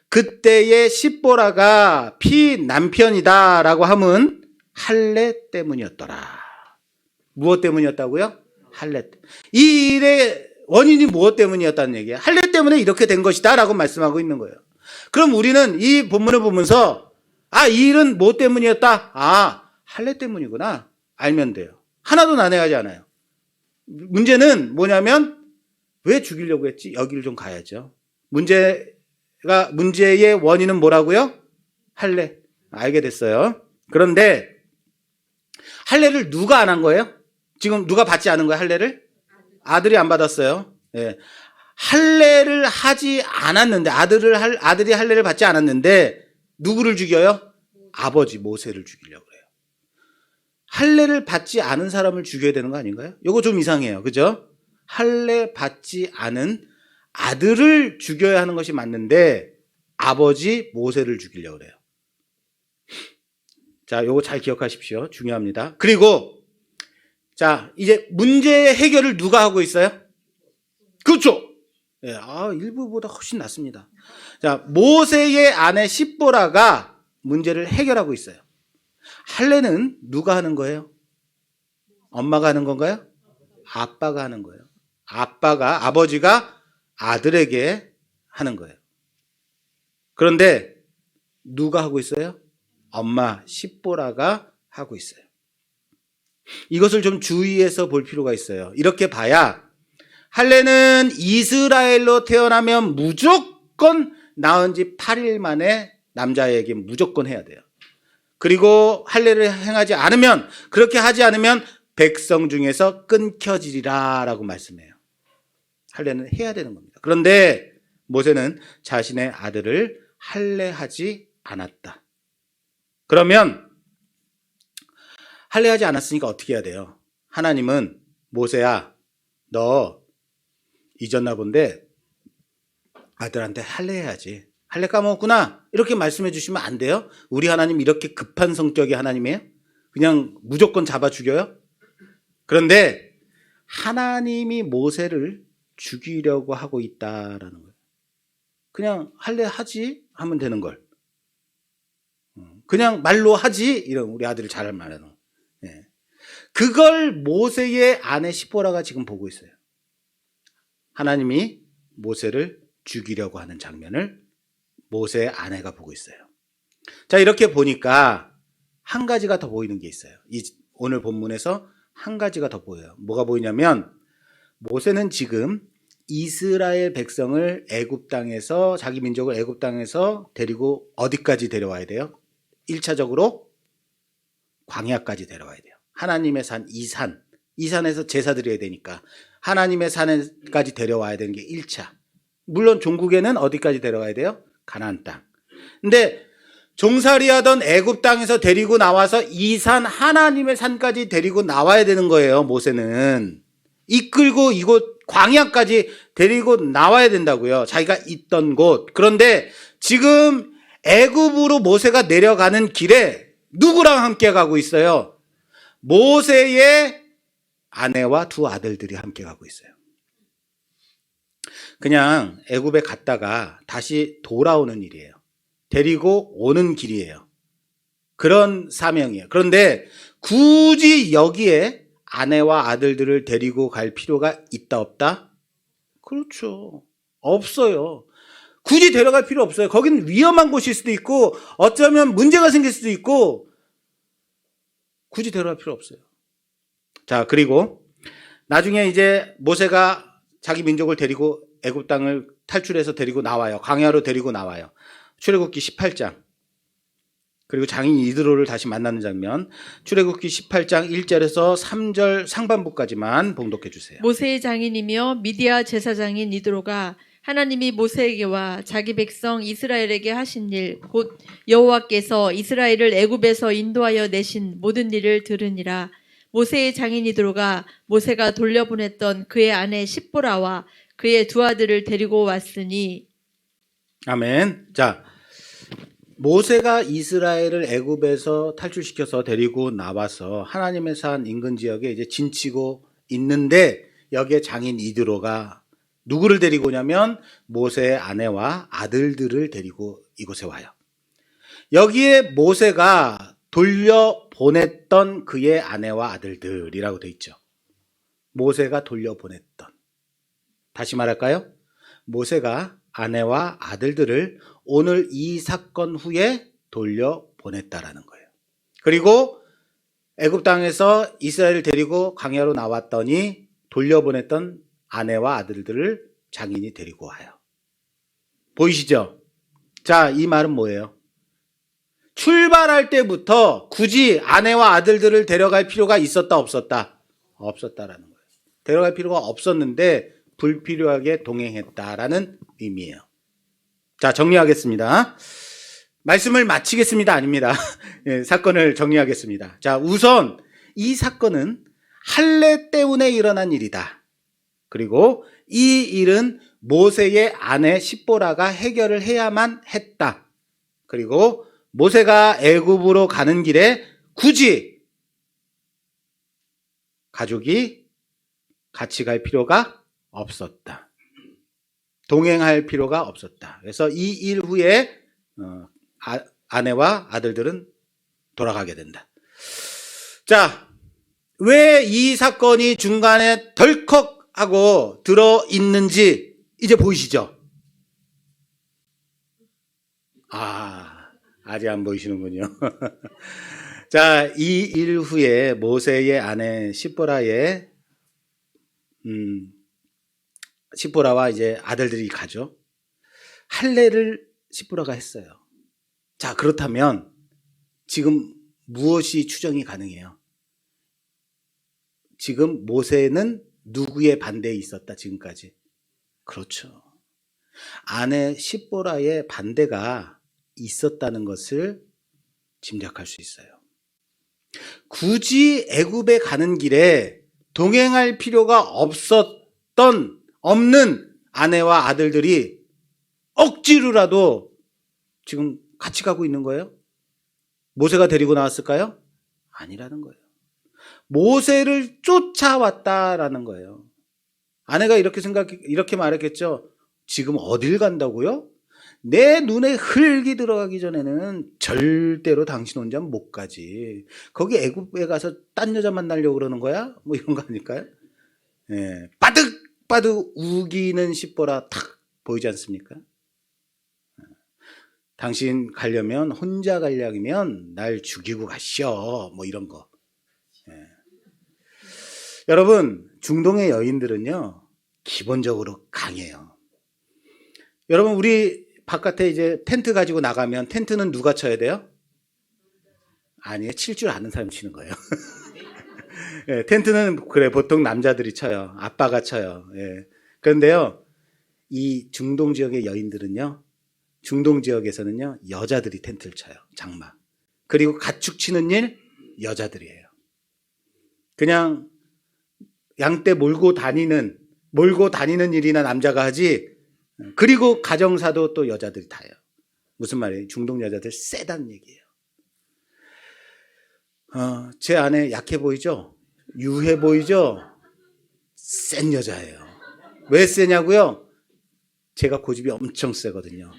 그때의 십보라가 피 남편이다라고 함은 할례 때문이었더라. 무엇 때문이었다고요? 할례. 이 일의 원인이 무엇 때문이었다는 얘기예요? 할례 때문에 이렇게 된 것이다 라고 말씀하고 있는 거예요. 그럼 우리는 이 본문을 보면서 이 일은 무엇 때문이었다? 할례 때문이구나. 알면 돼요. 하나도 난해하지 않아요. 문제는 뭐냐면 왜 죽이려고 했지? 여기를 좀 가야죠. 문제의 원인은 뭐라고요? 할례. 알게 됐어요. 그런데 할례를 누가 안 한 거예요? 지금 누가 받지 않은 거예요? 할례를? 아들이 안 받았어요. 예. 할례를 하지 않았는데 아들이 할례를 받지 않았는데 누구를 죽여요? 아버지 모세를 죽이려고 그래요. 할례를 받지 않은 사람을 죽여야 되는 거 아닌가요? 이거 좀 이상해요. 그죠? 할례 받지 않은 아들을 죽여야 하는 것이 맞는데 아버지 모세를 죽이려고 그래요. 자, 요거 잘 기억하십시오. 중요합니다. 그리고 자, 이제 문제의 해결을 누가 하고 있어요? 그렇죠. 예, 일부보다 훨씬 낫습니다. 자, 모세의 아내 십보라가 문제를 해결하고 있어요. 할례는 누가 하는 거예요? 엄마가 하는 건가요? 아빠가 하는 거예요. 아버지가 아들에게 하는 거예요. 그런데 누가 하고 있어요? 엄마 십보라가 하고 있어요. 이것을 좀 주의해서 볼 필요가 있어요. 이렇게 봐야 할례는 이스라엘로 태어나면 무조건 낳은 지 8일 만에 남자에게 무조건 해야 돼요. 그리고 할례를 행하지 않으면, 그렇게 하지 않으면 백성 중에서 끊겨지리라 라고 말씀해요. 할례는 해야 되는 겁니다. 그런데 모세는 자신의 아들을 할례하지 않았다. 그러면 할례하지 않았으니까 어떻게 해야 돼요? 하나님은 모세야, 너 잊었나 본데 아들한테 할례해야지. 할례 까먹었구나. 이렇게 말씀해 주시면 안 돼요? 우리 하나님 이렇게 급한 성격의 하나님이에요? 그냥 무조건 잡아 죽여요? 그런데 하나님이 모세를 죽이려고 하고 있다라는 거예요. 그냥 할례하지 하면 되는 걸. 그냥 말로 하지 이런 우리 아들을 잘 말하는. 예. 그걸 모세의 아내 시보라가 지금 보고 있어요. 하나님이 모세를 죽이려고 하는 장면을 모세의 아내가 보고 있어요. 자, 이렇게 보니까 한 가지가 더 보이는 게 있어요. 오늘 본문에서 한 가지가 더 보여요. 뭐가 보이냐면 모세는 지금 이스라엘 백성을 애굽 땅에서, 자기 민족을 애굽 땅에서 데리고 어디까지 데려와야 돼요? 1차적으로 광야까지 데려와야 돼요. 하나님의 산, 이 산에서 제사 드려야 되니까 하나님의 산에까지 데려와야 되는 게 1차. 물론 종국에는 어디까지 데려와야 돼요? 가나안 땅. 근데 종살이하던 애굽 땅에서 데리고 나와서 이 산, 하나님의 산까지 데리고 나와야 되는 거예요. 모세는 이끌고 이곳 광야까지 데리고 나와야 된다고요. 자기가 있던 곳. 그런데 지금 애굽으로 모세가 내려가는 길에 누구랑 함께 가고 있어요? 모세의 아내와 두 아들들이 함께 가고 있어요. 그냥 애굽에 갔다가 다시 돌아오는 일이에요. 데리고 오는 길이에요. 그런 사명이에요. 그런데 굳이 여기에 아내와 아들들을 데리고 갈 필요가 있다 없다? 그렇죠. 없어요. 굳이 데려갈 필요 없어요. 거긴 위험한 곳일 수도 있고 어쩌면 문제가 생길 수도 있고 굳이 데려갈 필요 없어요. 자, 그리고 나중에 이제 모세가 자기 민족을 데리고 애굽 땅을 탈출해서 데리고 나와요. 광야로 데리고 나와요. 출애굽기 18장. 그리고 장인 이드로를 다시 만나는 장면, 출애굽기 18장 1절에서 3절 상반부까지만 봉독해 주세요. 모세의 장인이며 미디아 제사장인 이드로가 하나님이 모세에게와 자기 백성 이스라엘에게 하신 일, 곧 여호와께서 이스라엘을 애굽에서 인도하여 내신 모든 일을 들으니라. 모세의 장인 이드로가 모세가 돌려보냈던 그의 아내 십보라와 그의 두 아들을 데리고 왔으니. 아멘. 자, 모세가 이스라엘을 애굽에서 탈출시켜서 데리고 나와서 하나님의 산 인근 지역에 이제 진치고 있는데, 여기에 장인 이드로가 누구를 데리고 오냐면 모세의 아내와 아들들을 데리고 이곳에 와요. 여기에 모세가 돌려보냈던 그의 아내와 아들들이라고 돼 있죠. 모세가 돌려보냈던. 다시 말할까요? 모세가 아내와 아들들을 오늘 이 사건 후에 돌려보냈다라는 거예요. 그리고 애굽 땅에서 이스라엘을 데리고 광야로 나왔더니 돌려보냈던 아내와 아들들을 장인이 데리고 와요. 보이시죠? 자, 이 말은 뭐예요? 출발할 때부터 굳이 아내와 아들들을 데려갈 필요가 있었다, 없었다? 없었다라는 거예요. 데려갈 필요가 없었는데 불필요하게 동행했다라는 의미예요. 자, 정리하겠습니다. 말씀을 마치겠습니다. 아닙니다. 예, 사건을 정리하겠습니다. 자, 우선 이 사건은 할례 때문에 일어난 일이다. 그리고 이 일은 모세의 아내 십보라가 해결을 해야만 했다. 그리고 모세가 애굽으로 가는 길에 굳이 가족이 같이 갈 필요가 없었다. 동행할 필요가 없었다. 그래서 이 일 후에 아내와 아들들은 돌아가게 된다. 자, 왜 이 사건이 중간에 덜컥 하고 들어있는지 이제 보이시죠? 아직 안 보이시는군요. 자, 이 일 후에 모세의 아내 십보라와 이제 아들들이 가죠. 할례를 십보라가 했어요. 자, 그렇다면 지금 무엇이 추정이 가능해요? 지금 모세는 누구의 반대에 있었다, 지금까지? 그렇죠. 아내 십보라의 반대가 있었다는 것을 짐작할 수 있어요. 굳이 애굽에 가는 길에 동행할 필요가 없는 아내와 아들들이 억지로라도 지금 같이 가고 있는 거예요? 모세가 데리고 나왔을까요? 아니라는 거예요. 모세를 쫓아왔다라는 거예요. 아내가 이렇게 말했겠죠. 지금 어딜 간다고요? 내 눈에 흙이 들어가기 전에는 절대로 당신 혼자 못 가지. 거기 애굽에 가서 딴 여자 만나려고 그러는 거야? 뭐 이런 거 아닐까요? 예, 바득바득 우기는 십보라 탁 보이지 않습니까? 당신 가려면 혼자 가려면 날 죽이고 가시오. 뭐 이런 거. 예. 여러분, 중동의 여인들은요, 기본적으로 강해요. 여러분, 우리 바깥에 이제 텐트 가지고 나가면 텐트는 누가 쳐야 돼요? 아니에요. 칠 줄 아는 사람이 치는 거예요. 예, 텐트는 그래 보통 남자들이 쳐요. 아빠가 쳐요. 예. 그런데요, 이 중동 지역의 여인들은요, 중동 지역에서는요, 여자들이 텐트를 쳐요. 장막. 그리고 가축 치는 일 여자들이에요. 그냥 양떼 몰고 다니는 일이나 남자가 하지. 그리고 가정사도 또 여자들이 다요. 무슨 말이에요? 중동 여자들 세다는 얘기예요. 제 아내 약해 보이죠? 유해 보이죠? 센 여자예요. 왜 세냐고요? 제가 고집이 엄청 세거든요.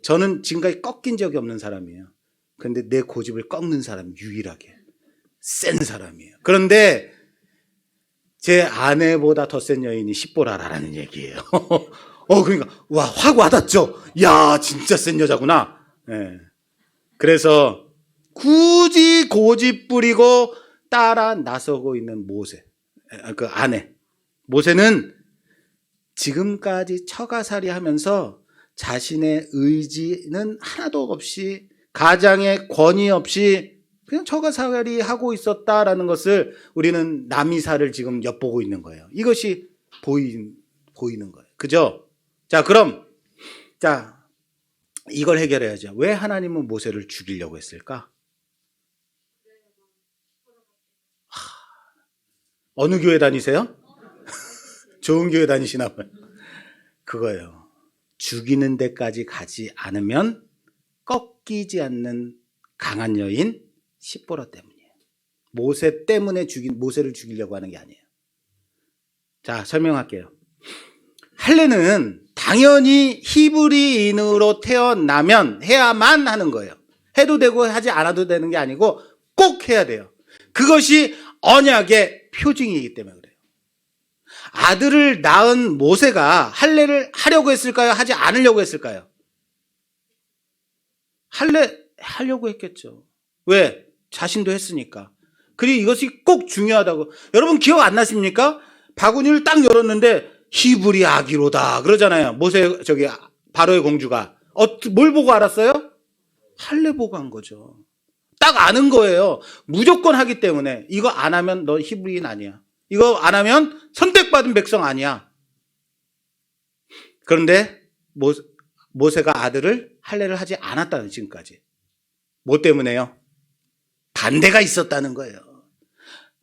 저는 지금까지 꺾인 적이 없는 사람이에요. 그런데 내 고집을 꺾는 사람이 유일하게 센 사람이에요. 그런데 제 아내보다 더 센 여인이 십보라라는 얘기예요. 그러니까 확 와닿죠. 야, 진짜 센 여자구나. 네. 그래서 굳이 고집 부리고 따라 나서고 있는 모세, 그 아내. 모세는 지금까지 처가살이 하면서 자신의 의지는 하나도 없이 가장의 권위 없이 그냥 처가살이 하고 있었다라는 것을 우리는 남이사를 지금 엿보고 있는 거예요. 이것이 보이는 거예요. 그죠? 자, 그럼 이걸 해결해야죠. 왜 하나님은 모세를 죽이려고 했을까? 어느 교회 다니세요? 좋은 교회 다니시나 봐요. 그거예요. 죽이는 데까지 가지 않으면 꺾이지 않는 강한 여인 십보라 때문이에요. 모세 때문에 모세를 죽이려고 하는 게 아니에요. 자, 설명할게요. 할례는 당연히 히브리인으로 태어나면 해야만 하는 거예요. 해도 되고 하지 않아도 되는 게 아니고 꼭 해야 돼요. 그것이 언약의 표징이기 때문에 그래요. 아들을 낳은 모세가 할례를 하려고 했을까요? 하지 않으려고 했을까요? 할례 하려고 했겠죠. 왜? 자신도 했으니까. 그리고 이것이 꼭 중요하다고. 여러분 기억 안 나십니까? 바구니를 딱 열었는데 히브리 아기로다 그러잖아요. 바로의 공주가 뭘 보고 알았어요? 할례 보고 한 거죠. 딱 아는 거예요. 무조건 하기 때문에. 이거 안 하면 너 히브리인 아니야. 이거 안 하면 선택받은 백성 아니야. 그런데 모세가 아들을 할례를 하지 않았다는, 지금까지. 뭐 때문에요? 반대가 있었다는 거예요.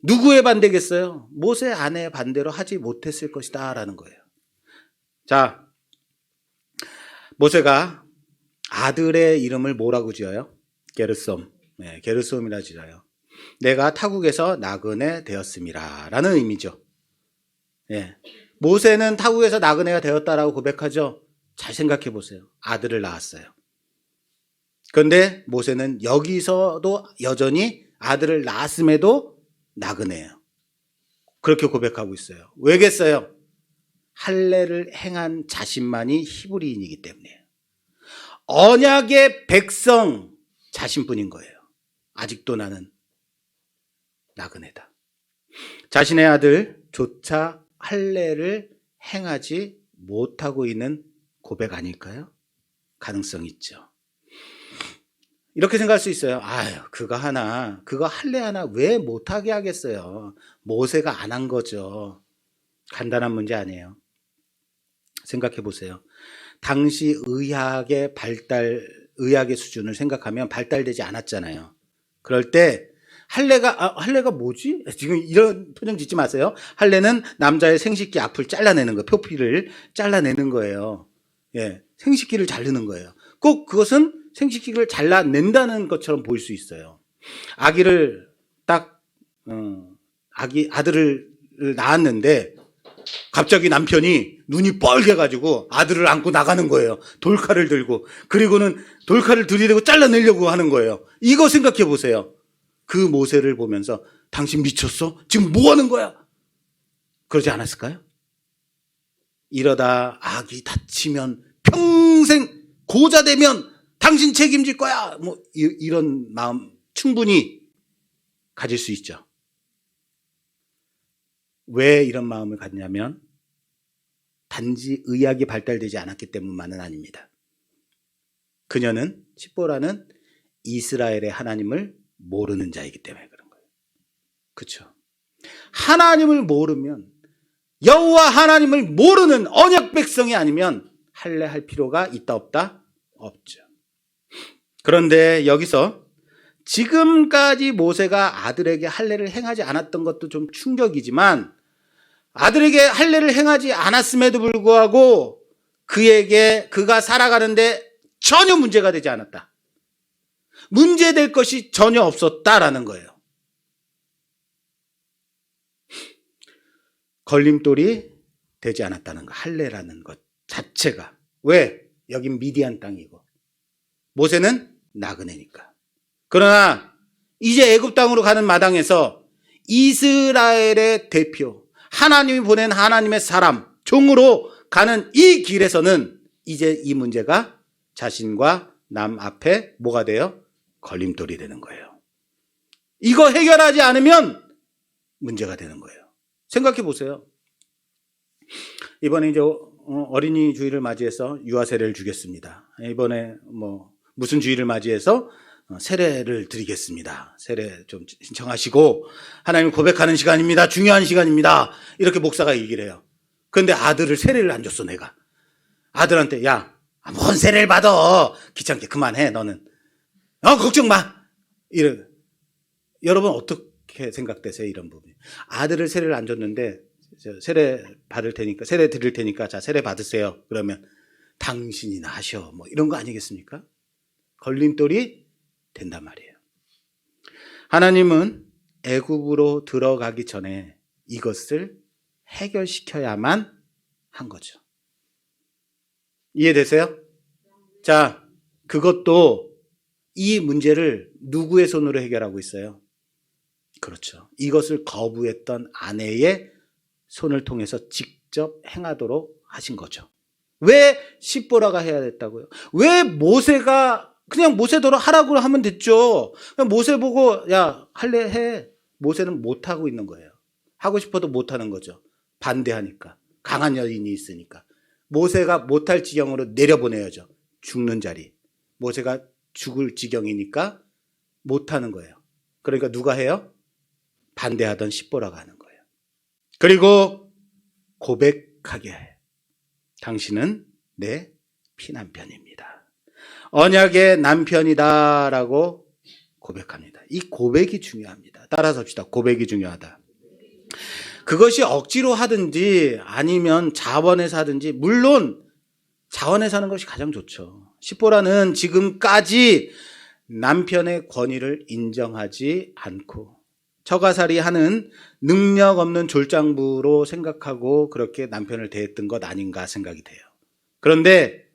누구의 반대겠어요? 모세 아내의 반대로 하지 못했을 것이다 라는 거예요. 자, 모세가 아들의 이름을 뭐라고 지어요? 게르솜. 네, 게르솜이라 지어요. 내가 타국에서 나그네 되었음이라 라는 의미죠. 네. 모세는 타국에서 나그네가 되었다라고 고백하죠. 잘 생각해 보세요. 아들을 낳았어요. 그런데 모세는 여기서도 여전히 아들을 낳았음에도 나그네예요. 그렇게 고백하고 있어요. 왜겠어요? 할례를 행한 자신만이 히브리인이기 때문이에요. 언약의 백성 자신뿐인 거예요. 아직도 나는 나그네다. 자신의 아들조차 할례를 행하지 못하고 있는 고백 아닐까요? 가능성 있죠. 이렇게 생각할 수 있어요. 아유, 그거 할례 하나 왜 못하게 하겠어요? 모세가 안 한 거죠. 간단한 문제 아니에요. 생각해 보세요. 당시 의학의 수준을 생각하면 발달되지 않았잖아요. 그럴 때 할례가 뭐지? 지금 이런 표정 짓지 마세요. 할례는 남자의 생식기 앞을 잘라내는 거예요. 표피를 잘라내는 거예요. 예, 생식기를 자르는 거예요. 꼭 그것은 생식기를 잘라낸다는 것처럼 보일 수 있어요. 아기를 아들을 낳았는데 갑자기 남편이 눈이 뻘개가지고 아들을 안고 나가는 거예요. 돌칼을 들고. 그리고는 돌칼을 들이대고 잘라내려고 하는 거예요. 이거 생각해 보세요. 그 모세를 보면서 당신 미쳤어? 지금 뭐 하는 거야? 그러지 않았을까요? 이러다 아기 다치면 평생 고자 되면 당신 책임질 거야. 뭐 이런 마음 충분히 가질 수 있죠. 왜 이런 마음을 갖냐면 단지 의학이 발달되지 않았기 때문만은 아닙니다. 그녀는 십보라는 이스라엘의 하나님을 모르는 자이기 때문에 그런 거예요. 그렇죠? 하나님을 모르면, 여호와 하나님을 모르는 언약 백성이 아니면 할례할 필요가 있다 없다? 없죠. 그런데 여기서 지금까지 모세가 아들에게 할례를 행하지 않았던 것도 좀 충격이지만, 아들에게 할례를 행하지 않았음에도 불구하고 그가 살아가는데 전혀 문제가 되지 않았다. 문제될 것이 전혀 없었다라는 거예요. 걸림돌이 되지 않았다는 거, 할례라는 것 자체가. 왜? 여긴 미디안 땅이고 모세는 나그네니까. 그러나 이제 애굽 땅으로 가는 마당에서 이스라엘의 대표, 하나님이 보낸 하나님의 사람, 종으로 가는 이 길에서는 이제 이 문제가 자신과 남 앞에 뭐가 돼요? 걸림돌이 되는 거예요. 이거 해결하지 않으면 문제가 되는 거예요. 생각해 보세요. 이번에 이제 어린이 주일을 맞이해서 유아 세례를 주겠습니다. 이번에 무슨 주일을 맞이해서 세례를 드리겠습니다. 세례 좀 신청하시고 하나님 고백하는 시간입니다. 중요한 시간입니다. 이렇게 목사가 얘기를 해요. 그런데 아들을 세례를 안 줬어 내가. 아들한테 야, 뭔 세례를 받아. 귀찮게 그만해 너는. 걱정 마. 여러분 어떻게 생각되세요? 이런 부분. 아들을 세례를 안 줬는데 세례 받을 테니까 세례 드릴 테니까 자 세례 받으세요. 그러면 당신이나 하셔. 뭐 이런 거 아니겠습니까? 걸림돌이 된단 말이에요. 하나님은 애굽으로 들어가기 전에 이것을 해결시켜야만 한 거죠. 이해되세요? 자, 그것도 이 문제를 누구의 손으로 해결하고 있어요? 그렇죠. 이것을 거부했던 아내의 손을 통해서 직접 행하도록 하신 거죠. 왜 십보라가 해야 됐다고요? 왜 모세가 그냥 모세대로 하라고 하면 됐죠. 그냥 모세 보고 야 할래 해. 모세는 못하고 있는 거예요. 하고 싶어도 못하는 거죠. 반대하니까. 강한 여인이 있으니까. 모세가 못할 지경으로 내려보내야죠. 죽는 자리. 모세가 죽을 지경이니까 못하는 거예요. 그러니까 누가 해요? 반대하던 십보라가 하는 거예요. 그리고 고백하게 해요. 당신은 내 피남편입니다. 언약의 남편이다라고 고백합니다. 이 고백이 중요합니다. 따라서 합시다. 고백이 중요하다. 그것이 억지로 하든지 아니면 자원해서 하든지 물론 자원해서 하는 것이 가장 좋죠. 십보라는 지금까지 남편의 권위를 인정하지 않고 처가살이 하는 능력 없는 졸장부로 생각하고 그렇게 남편을 대했던 것 아닌가 생각이 돼요. 그런데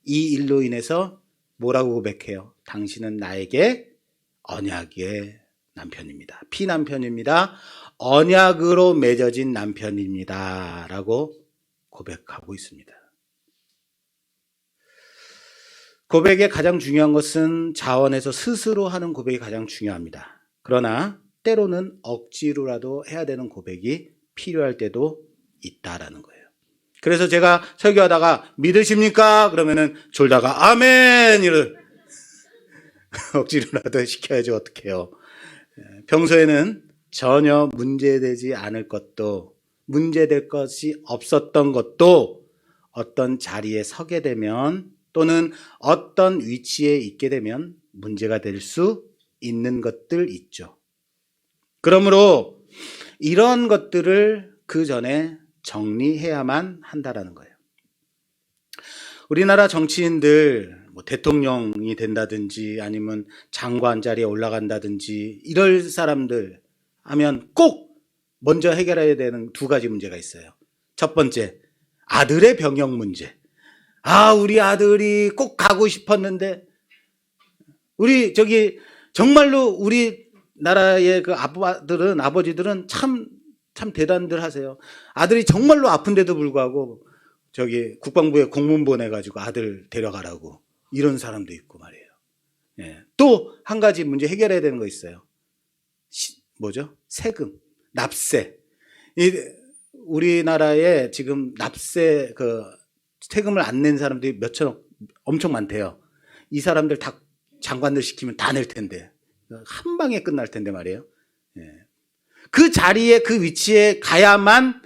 이 일로 인해서 뭐라고 고백해요? 당신은 나에게 언약의 남편입니다. 피남편입니다. 언약으로 맺어진 남편입니다. 라고 고백하고 있습니다. 고백의 가장 중요한 것은 자원해서 스스로 하는 고백이 가장 중요합니다. 그러나 때로는 억지로라도 해야 되는 고백이 필요할 때도 있다라는 거예요. 그래서 제가 설교하다가 믿으십니까? 그러면은 졸다가 아멘! 억지로라도 시켜야지 어떡해요. 평소에는 전혀 문제되지 않을 것도 문제될 것이 없었던 것도 어떤 자리에 서게 되면 또는 어떤 위치에 있게 되면 문제가 될 수 있는 것들 있죠. 그러므로 이런 것들을 그 전에 정리해야만 한다라는 거예요. 우리나라 정치인들 대통령이 된다든지 아니면 장관 자리에 올라간다든지 이럴 사람들 하면 꼭 먼저 해결해야 되는 두 가지 문제가 있어요. 첫 번째, 아들의 병역 문제. 우리 아들이 꼭 가고 싶었는데 정말로 우리 나라의 그 아버지들은 참 대단들 하세요. 아들이 정말로 아픈데도 불구하고 국방부에 공문 보내가지고 아들 데려가라고 이런 사람도 있고 말이에요. 예. 또 한 가지 문제 해결해야 되는 거 있어요. 뭐죠? 세금, 납세. 우리나라에 지금 납세 세금을 안 낸 사람들이 몇천억 엄청 많대요. 이 사람들 다 장관들 시키면 다 낼 텐데 한 방에 끝날 텐데 말이에요. 예. 그 자리에 그 위치에 가야만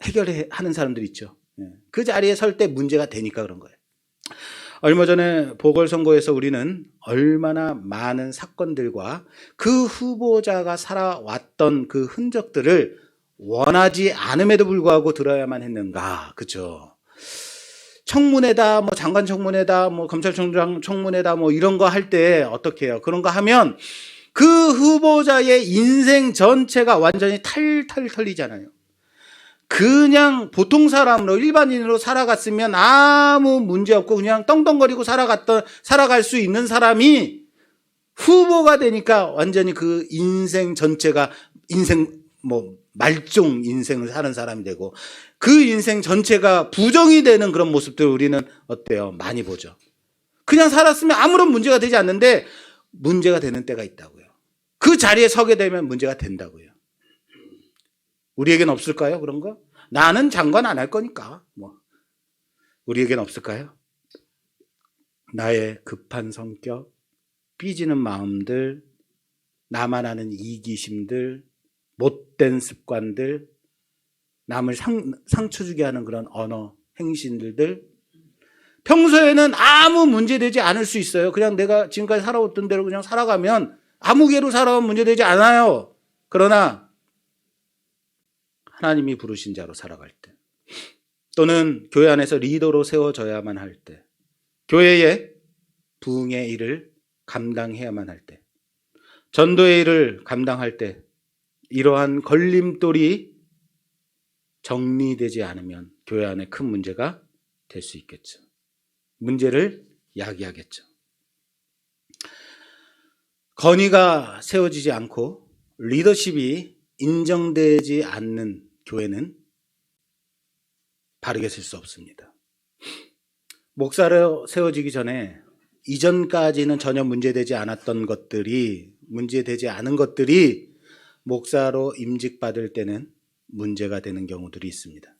해결하는 사람들이 있죠. 예. 그 자리에 설 때 문제가 되니까 그런 거예요. 얼마 전에 보궐선거에서 우리는 얼마나 많은 사건들과 그 후보자가 살아왔던 그 흔적들을 원하지 않음에도 불구하고 들어야만 했는가. 그렇죠. 청문회다, 장관 청문회다, 검찰총장 청문회다, 이런 거 할 때 어떻게 해요? 그런 거 하면 그 후보자의 인생 전체가 완전히 탈탈 털리잖아요. 그냥 보통 사람으로 일반인으로 살아갔으면 아무 문제 없고 그냥 떵떵거리고 살아갈 수 있는 사람이 후보가 되니까 완전히 그 인생 전체가 말종 인생을 사는 사람이 되고 그 인생 전체가 부정이 되는 그런 모습들을 우리는 어때요? 많이 보죠. 그냥 살았으면 아무런 문제가 되지 않는데 문제가 되는 때가 있다고요. 그 자리에 서게 되면 문제가 된다고요. 우리에겐 없을까요? 그런 거? 나는 장관 안 할 거니까. 우리에겐 없을까요? 나의 급한 성격, 삐지는 마음들, 나만 아는 이기심들, 못된 습관들, 남을 상처 주게 하는 그런 언어, 행실들, 평소에는 아무 문제되지 않을 수 있어요. 그냥 내가 지금까지 살아왔던 대로 그냥 살아가면 아무 개로 살아오면 문제되지 않아요. 그러나 하나님이 부르신 자로 살아갈 때, 또는 교회 안에서 리더로 세워져야만 할 때, 교회의 부흥의 일을 감당해야만 할 때, 전도의 일을 감당할 때, 이러한 걸림돌이 정리되지 않으면 교회 안에 큰 문제가 될 수 있겠죠. 문제를 야기하겠죠. 건의가 세워지지 않고 리더십이 인정되지 않는 교회는 바르게 쓸 수 없습니다. 목사로 세워지기 전에 이전까지는 전혀 문제되지 않았던 것들이, 문제되지 않은 것들이 목사로 임직받을 때는 문제가 되는 경우들이 있습니다.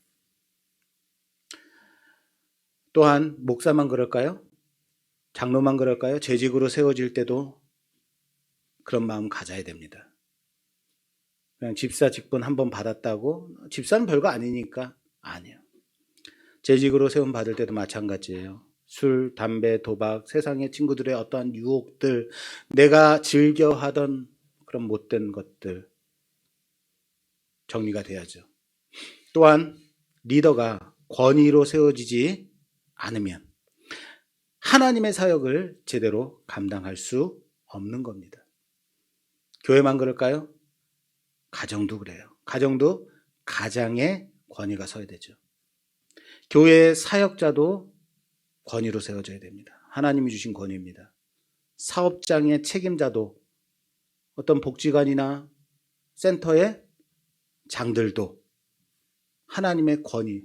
또한 목사만 그럴까요? 장로만 그럴까요? 재직으로 세워질 때도 그런 마음 가져야 됩니다. 그냥 집사 직분 한 번 받았다고 집사는 별거 아니니까 아니에요. 재직으로 세움 받을 때도 마찬가지예요. 술, 담배, 도박, 세상의 친구들의 어떠한 유혹들, 내가 즐겨 하던 그런 못된 것들 정리가 돼야죠. 또한 리더가 권위로 세워지지 않으면 하나님의 사역을 제대로 감당할 수 없는 겁니다. 교회만 그럴까요? 가정도 그래요. 가정도 가장의 권위가 서야 되죠. 교회의 사역자도 권위로 세워져야 됩니다. 하나님이 주신 권위입니다. 사업장의 책임자도, 어떤 복지관이나 센터의 장들도 하나님의 권위,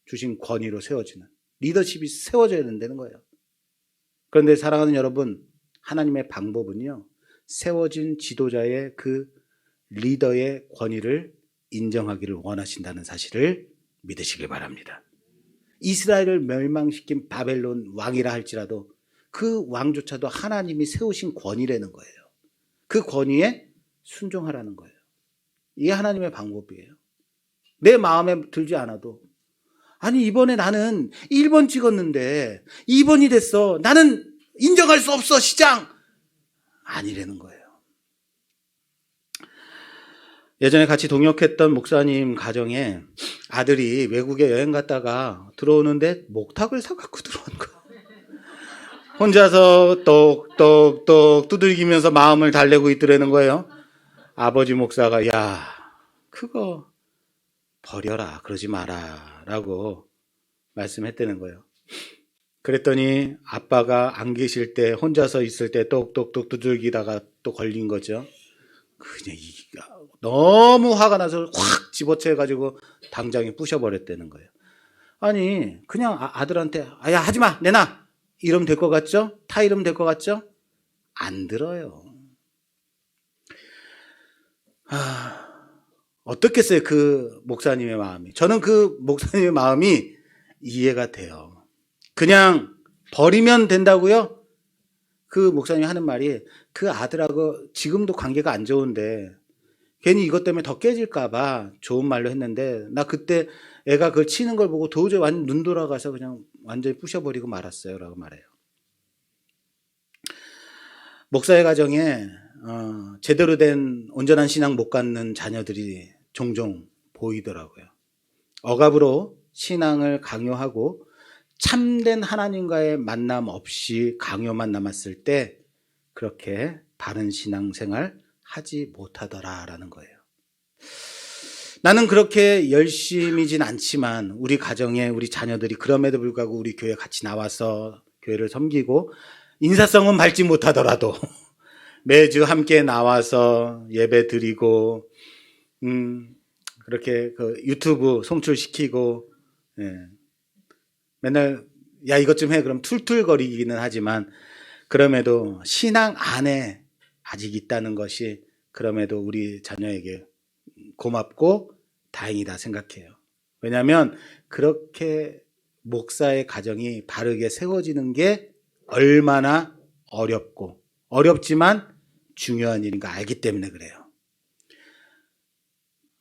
주신 권위로 세워지는 리더십이 세워져야 된다는 거예요. 그런데 사랑하는 여러분, 하나님의 방법은요, 세워진 지도자의 그 리더의 권위를 인정하기를 원하신다는 사실을 믿으시길 바랍니다. 이스라엘을 멸망시킨 바벨론 왕이라 할지라도 그 왕조차도 하나님이 세우신 권위라는 거예요. 그 권위에 순종하라는 거예요. 이게 하나님의 방법이에요. 내 마음에 들지 않아도, 아니 이번에 나는 1번 찍었는데 2번이 됐어, 나는 인정할 수 없어 시장, 아니라는 거예요. 예전에 같이 동역했던 목사님 가정에 아들이 외국에 여행 갔다가 들어오는데 목탁을 사갖고 들어온 거야. 혼자서 똑똑똑 두들기면서 마음을 달래고 있더라는 거예요. 아버지 목사가 야 그거 버려라, 그러지 마라 라고 말씀했다는 거예요. 그랬더니 아빠가 안 계실 때 혼자서 있을 때 똑똑똑 두들기다가 또 걸린 거죠. 그냥 너무 화가 나서 확 집어채가지고 당장에 부셔버렸다는 거예요. 아니 그냥 아들한테 야 하지마 내놔 이러면 될 것 같죠? 타 이러면 될 것 같죠? 안 들어요. 어떻겠어요 그 목사님의 마음이. 저는 그 목사님의 마음이 이해가 돼요. 그냥 버리면 된다고요? 그 목사님이 하는 말이, 그 아들하고 지금도 관계가 안 좋은데 괜히 이것 때문에 더 깨질까 봐 좋은 말로 했는데 나 그때 애가 그걸 치는 걸 보고 도저히 완전 눈 돌아가서 그냥 완전히 부셔버리고 말았어요 라고 말해요. 목사의 가정에 제대로 된 온전한 신앙 못 갖는 자녀들이 종종 보이더라고요. 억압으로 신앙을 강요하고 참된 하나님과의 만남 없이 강요만 남았을 때 그렇게 바른 신앙생활 하지 못하더라라는 거예요. 나는 그렇게 열심이진 않지만 우리 가정에 우리 자녀들이 그럼에도 불구하고 우리 교회 같이 나와서 교회를 섬기고 인사성은 밟지 못하더라도 매주 함께 나와서 예배 드리고 그렇게 그 유튜브 송출시키고 맨날 야 이것 좀 해 그럼 툴툴거리기는 하지만 그럼에도 신앙 안에 아직 있다는 것이 그럼에도 우리 자녀에게 고맙고 다행이다 생각해요. 왜냐하면 그렇게 목사의 가정이 바르게 세워지는 게 얼마나 어렵고 어렵지만 중요한 일인가 알기 때문에 그래요.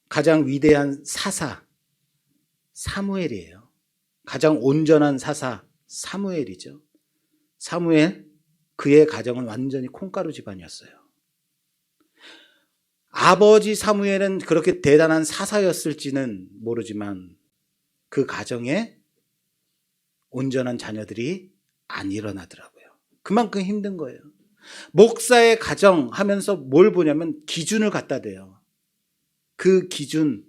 가장 위대한 사사 사무엘이에요. 가장 온전한 사사 사무엘이죠. 사무엘, 그의 가정은 완전히 콩가루 집안이었어요. 아버지 사무엘은 그렇게 대단한 사사였을지는 모르지만 그 가정에 온전한 자녀들이 안 일어나더라고요. 그만큼 힘든 거예요. 목사의 가정 하면서 뭘 보냐면 기준을 갖다 대요. 그 기준,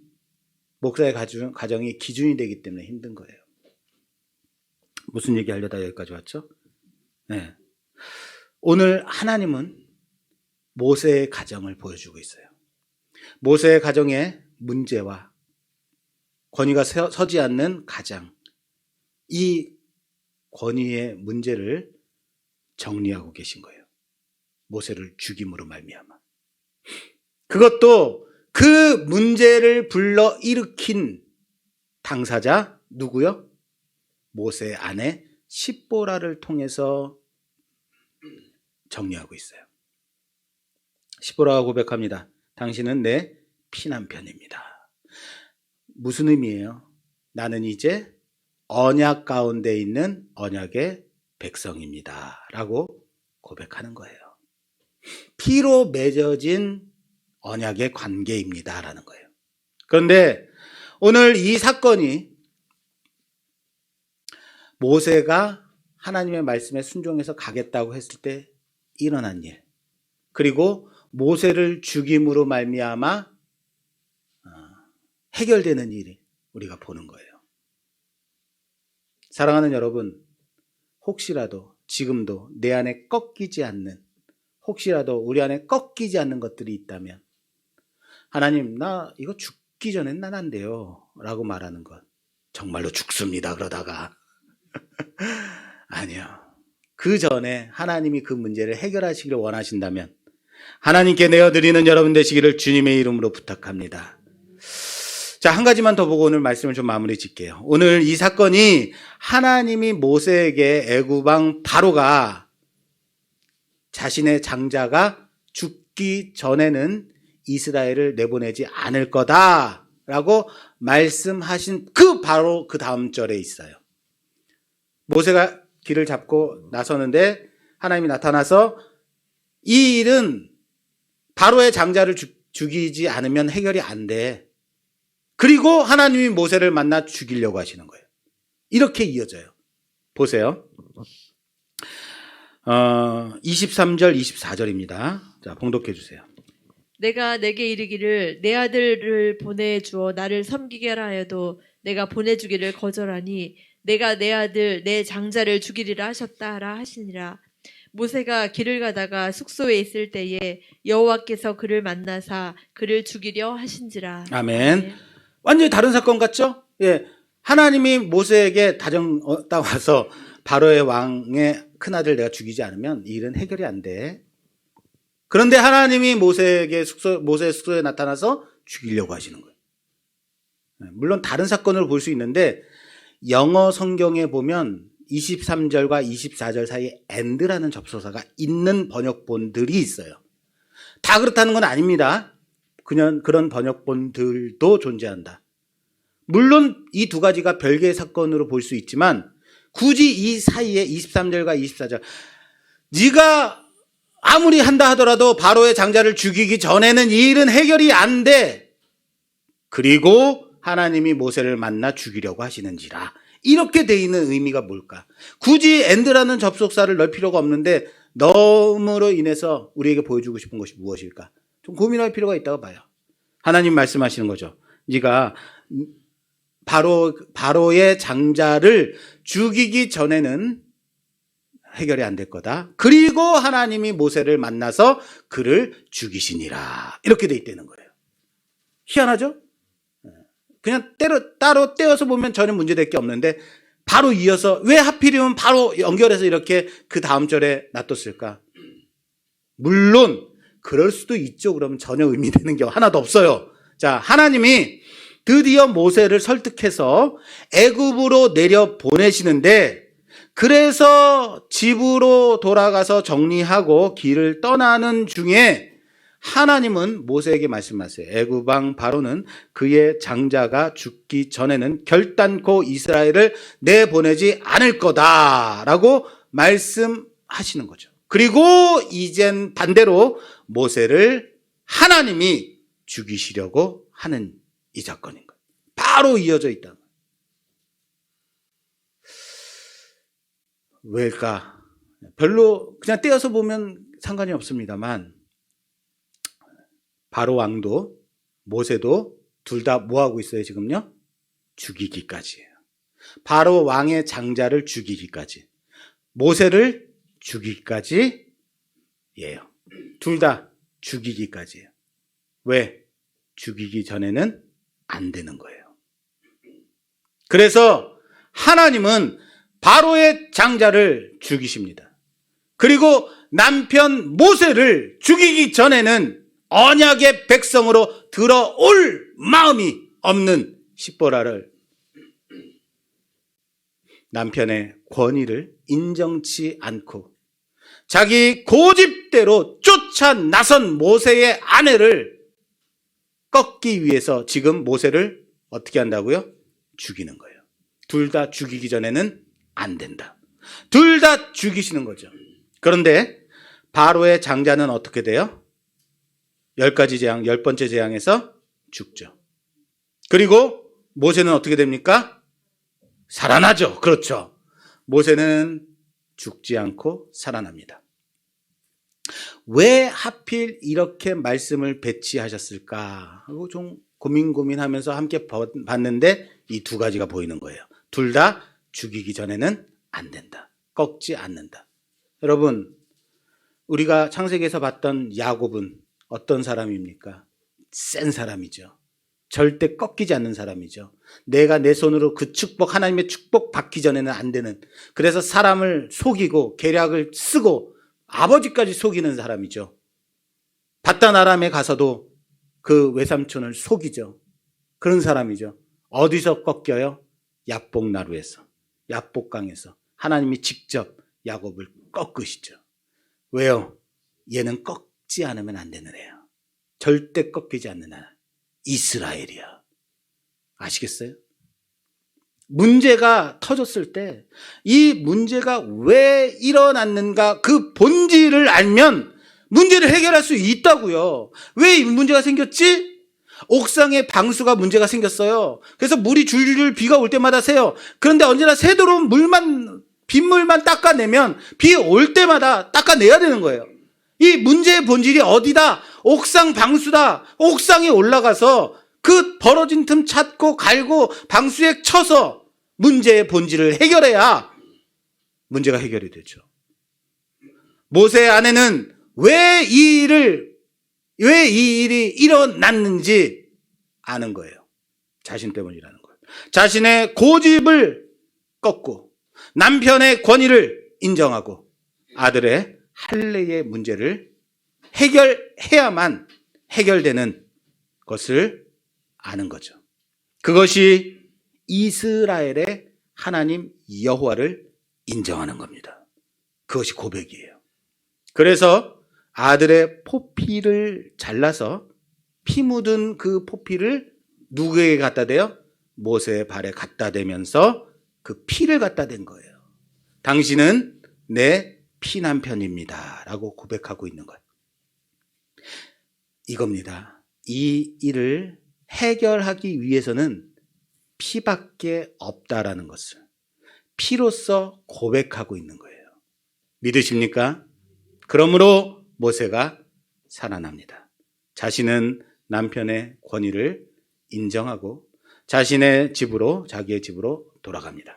목사의 가정이 기준이 되기 때문에 힘든 거예요. 무슨 얘기 하려다 여기까지 왔죠? 네. 오늘 하나님은 모세의 가정을 보여주고 있어요. 모세의 가정의 문제와 권위가 서지 않는 가장, 이 권위의 문제를 정리하고 계신 거예요. 모세를 죽임으로 말미암아. 그것도 그 문제를 불러 일으킨 당사자 누구요? 모세의 아내 십보라를 통해서 정리하고 있어요. 십보라가 고백합니다. 당신은 내 피남편입니다. 무슨 의미예요? 나는 이제 언약 가운데 있는 언약의 백성입니다. 라고 고백하는 거예요. 피로 맺어진 언약의 관계입니다. 라는 거예요. 그런데 오늘 이 사건이 모세가 하나님의 말씀에 순종해서 가겠다고 했을 때 일어난 일, 그리고 모세를 죽임으로 말미암아 해결되는 일이 우리가 보는 거예요. 사랑하는 여러분, 혹시라도 지금도 내 안에 꺾이지 않는, 혹시라도 우리 안에 꺾이지 않는 것들이 있다면 하나님, 나 이거 죽기 전엔 난 안 돼요 라고 말하는 것, 정말로 죽습니다 그러다가 아니요. 그 전에 하나님이 그 문제를 해결하시기를 원하신다면 하나님께 내어드리는 여러분 되시기를 주님의 이름으로 부탁합니다. 자, 한 가지만 더 보고 오늘 말씀을 좀 마무리 짓게요. 오늘 이 사건이 하나님이 모세에게 애굽왕 바로가 자신의 장자가 죽기 전에는 이스라엘을 내보내지 않을 거다라고 말씀하신 그 바로 그 다음 절에 있어요. 모세가 길을 잡고 나서는데 하나님이 나타나서 이 일은 바로의 장자를 죽이지 않으면 해결이 안 돼. 그리고 하나님이 모세를 만나 죽이려고 하시는 거예요. 이렇게 이어져요. 보세요. 23절, 24절입니다. 자, 봉독해 주세요. 내가 내게 이르기를 내 아들을 보내주어 나를 섬기게 하라 해도 내가 보내주기를 거절하니 내가 내 아들 내 장자를 죽이리라 하셨다 하라 하시니라. 모세가 길을 가다가 숙소에 있을 때에 여호와께서 그를 만나사 그를 죽이려 하신지라. 아멘. 완전히 다른 사건 같죠? 예. 하나님이 모세에게 다정 와서 바로의 왕의 큰아들 내가 죽이지 않으면 이 일은 해결이 안 돼. 그런데 하나님이 모세의 숙소에 나타나서 죽이려고 하시는 거예요. 물론 다른 사건을 볼 수 있는데 영어 성경에 보면 23절과 24절 사이에 and라는 접속사가 있는 번역본들이 있어요. 다 그렇다는 건 아닙니다. 그냥 그런 번역본들도 존재한다. 물론 이 두 가지가 별개의 사건으로 볼 수 있지만 굳이 이 사이에 23절과 24절 네가 아무리 한다 하더라도 바로의 장자를 죽이기 전에는 이 일은 해결이 안 돼. 그리고 하나님이 모세를 만나 죽이려고 하시는지라. 이렇게 돼 있는 의미가 뭘까? 굳이 and라는 접속사를 넣을 필요가 없는데 넣음으로 인해서 우리에게 보여주고 싶은 것이 무엇일까? 좀 고민할 필요가 있다고 봐요. 하나님 말씀하시는 거죠. 네가 바로의 장자를 죽이기 전에는 해결이 안 될 거다. 그리고 하나님이 모세를 만나서 그를 죽이시니라. 이렇게 돼 있다는 거예요. 희한하죠? 그냥 따로 떼어서 보면 전혀 문제될 게 없는데 바로 이어서 왜 하필이면 바로 연결해서 이렇게 그 다음 절에 놔뒀을까? 물론 그럴 수도 있죠. 그러면 전혀 의미되는 게 하나도 없어요. 자, 하나님이 드디어 모세를 설득해서 애굽으로 내려 보내시는데 그래서 집으로 돌아가서 정리하고 길을 떠나는 중에 하나님은 모세에게 말씀하세요. 애굽 왕 바로는 그의 장자가 죽기 전에는 결단코 이스라엘을 내보내지 않을 거다라고 말씀하시는 거죠. 그리고 이젠 반대로 모세를 하나님이 죽이시려고 하는 이 사건인 거예요. 바로 이어져 있다. 왜일까? 별로 그냥 떼어서 보면 상관이 없습니다만 바로 왕도 모세도 둘 다 뭐하고 있어요 지금요? 죽이기까지예요. 바로 왕의 장자를 죽이기까지, 모세를 죽이기까지예요. 둘 다 죽이기까지예요. 왜? 죽이기 전에는 안 되는 거예요. 그래서 하나님은 바로의 장자를 죽이십니다. 그리고 남편 모세를 죽이기 전에는 언약의 백성으로 들어올 마음이 없는 십보라를, 남편의 권위를 인정치 않고 자기 고집대로 쫓아 나선 모세의 아내를 꺾기 위해서 지금 모세를 어떻게 한다고요? 죽이는 거예요. 둘 다 죽이기 전에는 안 된다. 둘 다 죽이시는 거죠. 그런데 바로의 장자는 어떻게 돼요? 10가지 재앙, 10번째 재앙에서 죽죠. 그리고 모세는 어떻게 됩니까? 살아나죠. 그렇죠. 모세는 죽지 않고 살아납니다. 왜 하필 이렇게 말씀을 배치하셨을까 하고 좀 고민하면서 함께 봤는데 이 두 가지가 보이는 거예요. 둘 다 죽이기 전에는 안 된다. 꺾지 않는다. 여러분, 우리가 창세기에서 봤던 야곱은 어떤 사람입니까? 센 사람이죠. 절대 꺾이지 않는 사람이죠. 내가 내 손으로 그 축복, 하나님의 축복 받기 전에는 안 되는, 그래서 사람을 속이고 계략을 쓰고 아버지까지 속이는 사람이죠. 바단 아람에 가서도 그 외삼촌을 속이죠. 그런 사람이죠. 어디서 꺾여요? 야복나루에서, 야복강에서 하나님이 직접 야곱을 꺾으시죠. 왜요? 얘는 꺾지 않으면 안 되는 애야. 절대 꺾이지 않는 애야. 이스라엘이야. 아시겠어요? 문제가 터졌을 때 이 문제가 왜 일어났는가, 그 본질을 알면 문제를 해결할 수 있다고요. 왜 이 문제가 생겼지? 옥상에 방수가 문제가 생겼어요. 그래서 물이 줄줄 비가 올 때마다 새요. 그런데 언제나 새도록 빗물만 닦아내면 비 올 때마다 닦아내야 되는 거예요. 이 문제의 본질이 어디다? 옥상 방수다. 옥상에 올라가서 그 벌어진 틈 찾고 갈고 방수에 쳐서 문제의 본질을 해결해야 문제가 해결이 되죠. 모세의 아내는 왜 이 일이 일어났는지 아는 거예요. 자신 때문이라는 거예요. 자신의 고집을 꺾고 남편의 권위를 인정하고 아들의 할례의 문제를 해결해야만 해결되는 것을 아는 거죠. 그것이 이스라엘의 하나님 여호와를 인정하는 겁니다. 그것이 고백이에요. 그래서 아들의 포피를 잘라서 피 묻은 그 포피를 누구에게 갖다 대요? 모세의 발에 갖다 대면서 그 피를 갖다 댄 거예요. 당신은 내 피남편입니다 라고 고백하고 있는 거예요. 이겁니다. 이 일을 해결하기 위해서는 피밖에 없다라는 것을 피로써 고백하고 있는 거예요. 믿으십니까? 그러므로 모세가 살아납니다. 자신은 남편의 권위를 인정하고 자기의 집으로 돌아갑니다.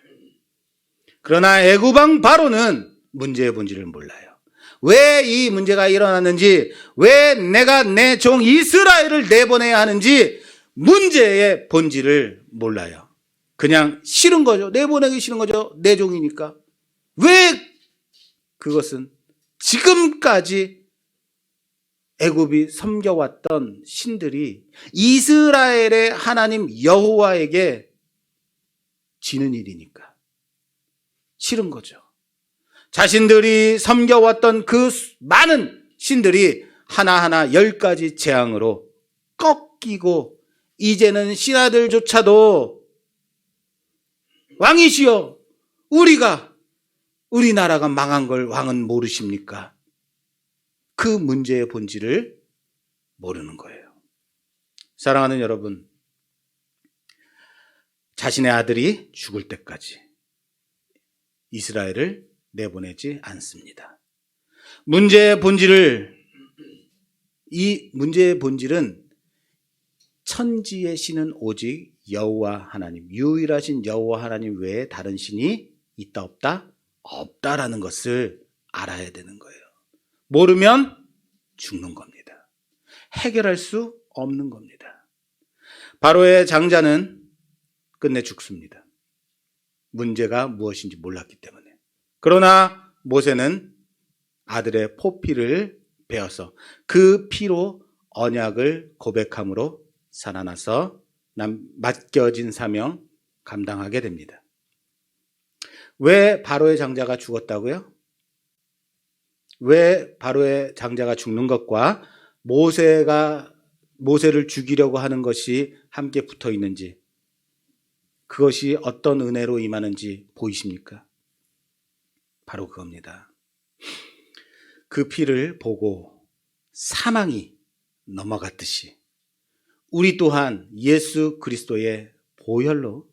그러나 애굽 왕 바로는 문제의 본질을 몰라요. 왜 이 문제가 일어났는지, 왜 내가 내 종 이스라엘을 내보내야 하는지 문제의 본질을 몰라요. 그냥 싫은 거죠. 내보내기 싫은 거죠. 내 종이니까. 왜 그것은 지금까지 애굽이 섬겨왔던 신들이 이스라엘의 하나님 여호와에게 지는 일이니까 싫은 거죠. 자신들이 섬겨왔던 그 많은 신들이 하나하나 10가지 재앙으로 꺾이고 이제는 신하들조차도 왕이시여 우리나라가 망한 걸 왕은 모르십니까? 그 문제의 본질을 모르는 거예요. 사랑하는 여러분, 자신의 아들이 죽을 때까지 이스라엘을 내보내지 않습니다. 이 문제의 본질은 천지의 신은 오직 여호와 하나님, 유일하신 여호와 하나님 외에 다른 신이 있다 없다? 없다라는 것을 알아야 되는 거예요. 모르면 죽는 겁니다. 해결할 수 없는 겁니다. 바로의 장자는 끝내 죽습니다. 문제가 무엇인지 몰랐기 때문에. 그러나 모세는 아들의 포피를 베어서 그 피로 언약을 고백함으로 살아나서 맡겨진 사명 감당하게 됩니다. 왜 바로의 장자가 죽었다고요? 왜 바로의 장자가 죽는 것과 모세를 죽이려고 하는 것이 함께 붙어 있는지, 그것이 어떤 은혜로 임하는지 보이십니까? 바로 그겁니다. 그 피를 보고 사망이 넘어갔듯이 우리 또한 예수 그리스도의 보혈로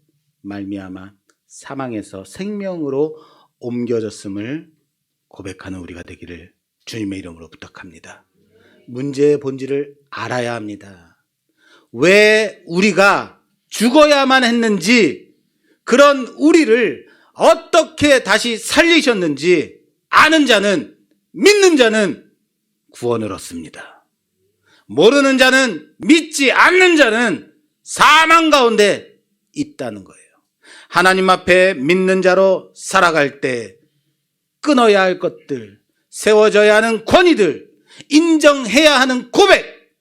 말미암아 사망에서 생명으로 옮겨졌음을 고백하는 우리가 되기를 주님의 이름으로 부탁합니다. 문제의 본질을 알아야 합니다. 왜 우리가 죽어야만 했는지, 그런 우리를 어떻게 다시 살리셨는지 아는 자는, 믿는 자는 구원을 얻습니다. 모르는 자는, 믿지 않는 자는 사망 가운데 있다는 거예요. 하나님 앞에 믿는 자로 살아갈 때 끊어야 할 것들, 세워져야 하는 권위들, 인정해야 하는 고백,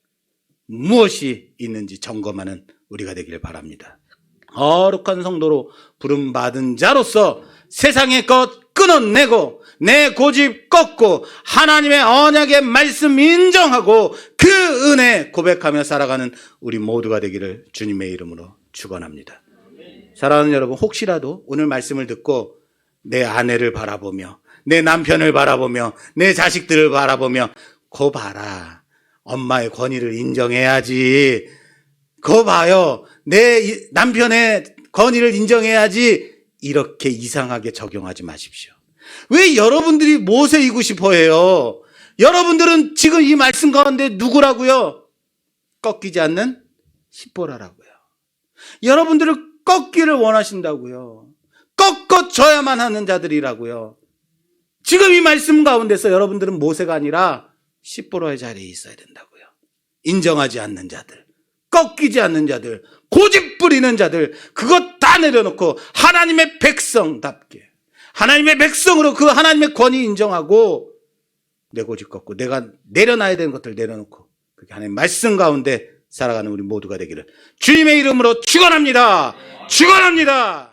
무엇이 있는지 점검하는 우리가 되기를 바랍니다. 거룩한 성도로 부름받은 자로서 세상의 것 끊어내고 내 고집 꺾고 하나님의 언약의 말씀 인정하고 그 은혜 고백하며 살아가는 우리 모두가 되기를 주님의 이름으로 축원합니다. 사랑하는 여러분, 혹시라도 오늘 말씀을 듣고 내 아내를 바라보며 내 남편을 바라보며 내 자식들을 바라보며 거 봐라, 엄마의 권위를 인정해야지, 거 봐요, 내 남편의 권위를 인정해야지, 이렇게 이상하게 적용하지 마십시오. 왜 여러분들이 모세이고 싶어해요? 여러분들은 지금 이 말씀 가운데 누구라고요? 꺾이지 않는 십보라라고요. 여러분들을 꺾기를 원하신다고요. 꺾어져야만 하는 자들이라고요. 지금 이 말씀 가운데서 여러분들은 모세가 아니라 십보라의 자리에 있어야 된다고요. 인정하지 않는 자들, 꺾이지 않는 자들, 고집 부리는 자들, 그것 다 내려놓고 하나님의 백성답게, 하나님의 백성으로 그 하나님의 권위 인정하고 내 고집 꺾고 내가 내려놔야 되는 것들 내려놓고 그렇게 하나님의 말씀 가운데 살아가는 우리 모두가 되기를 주님의 이름으로 축원합니다. 축원합니다.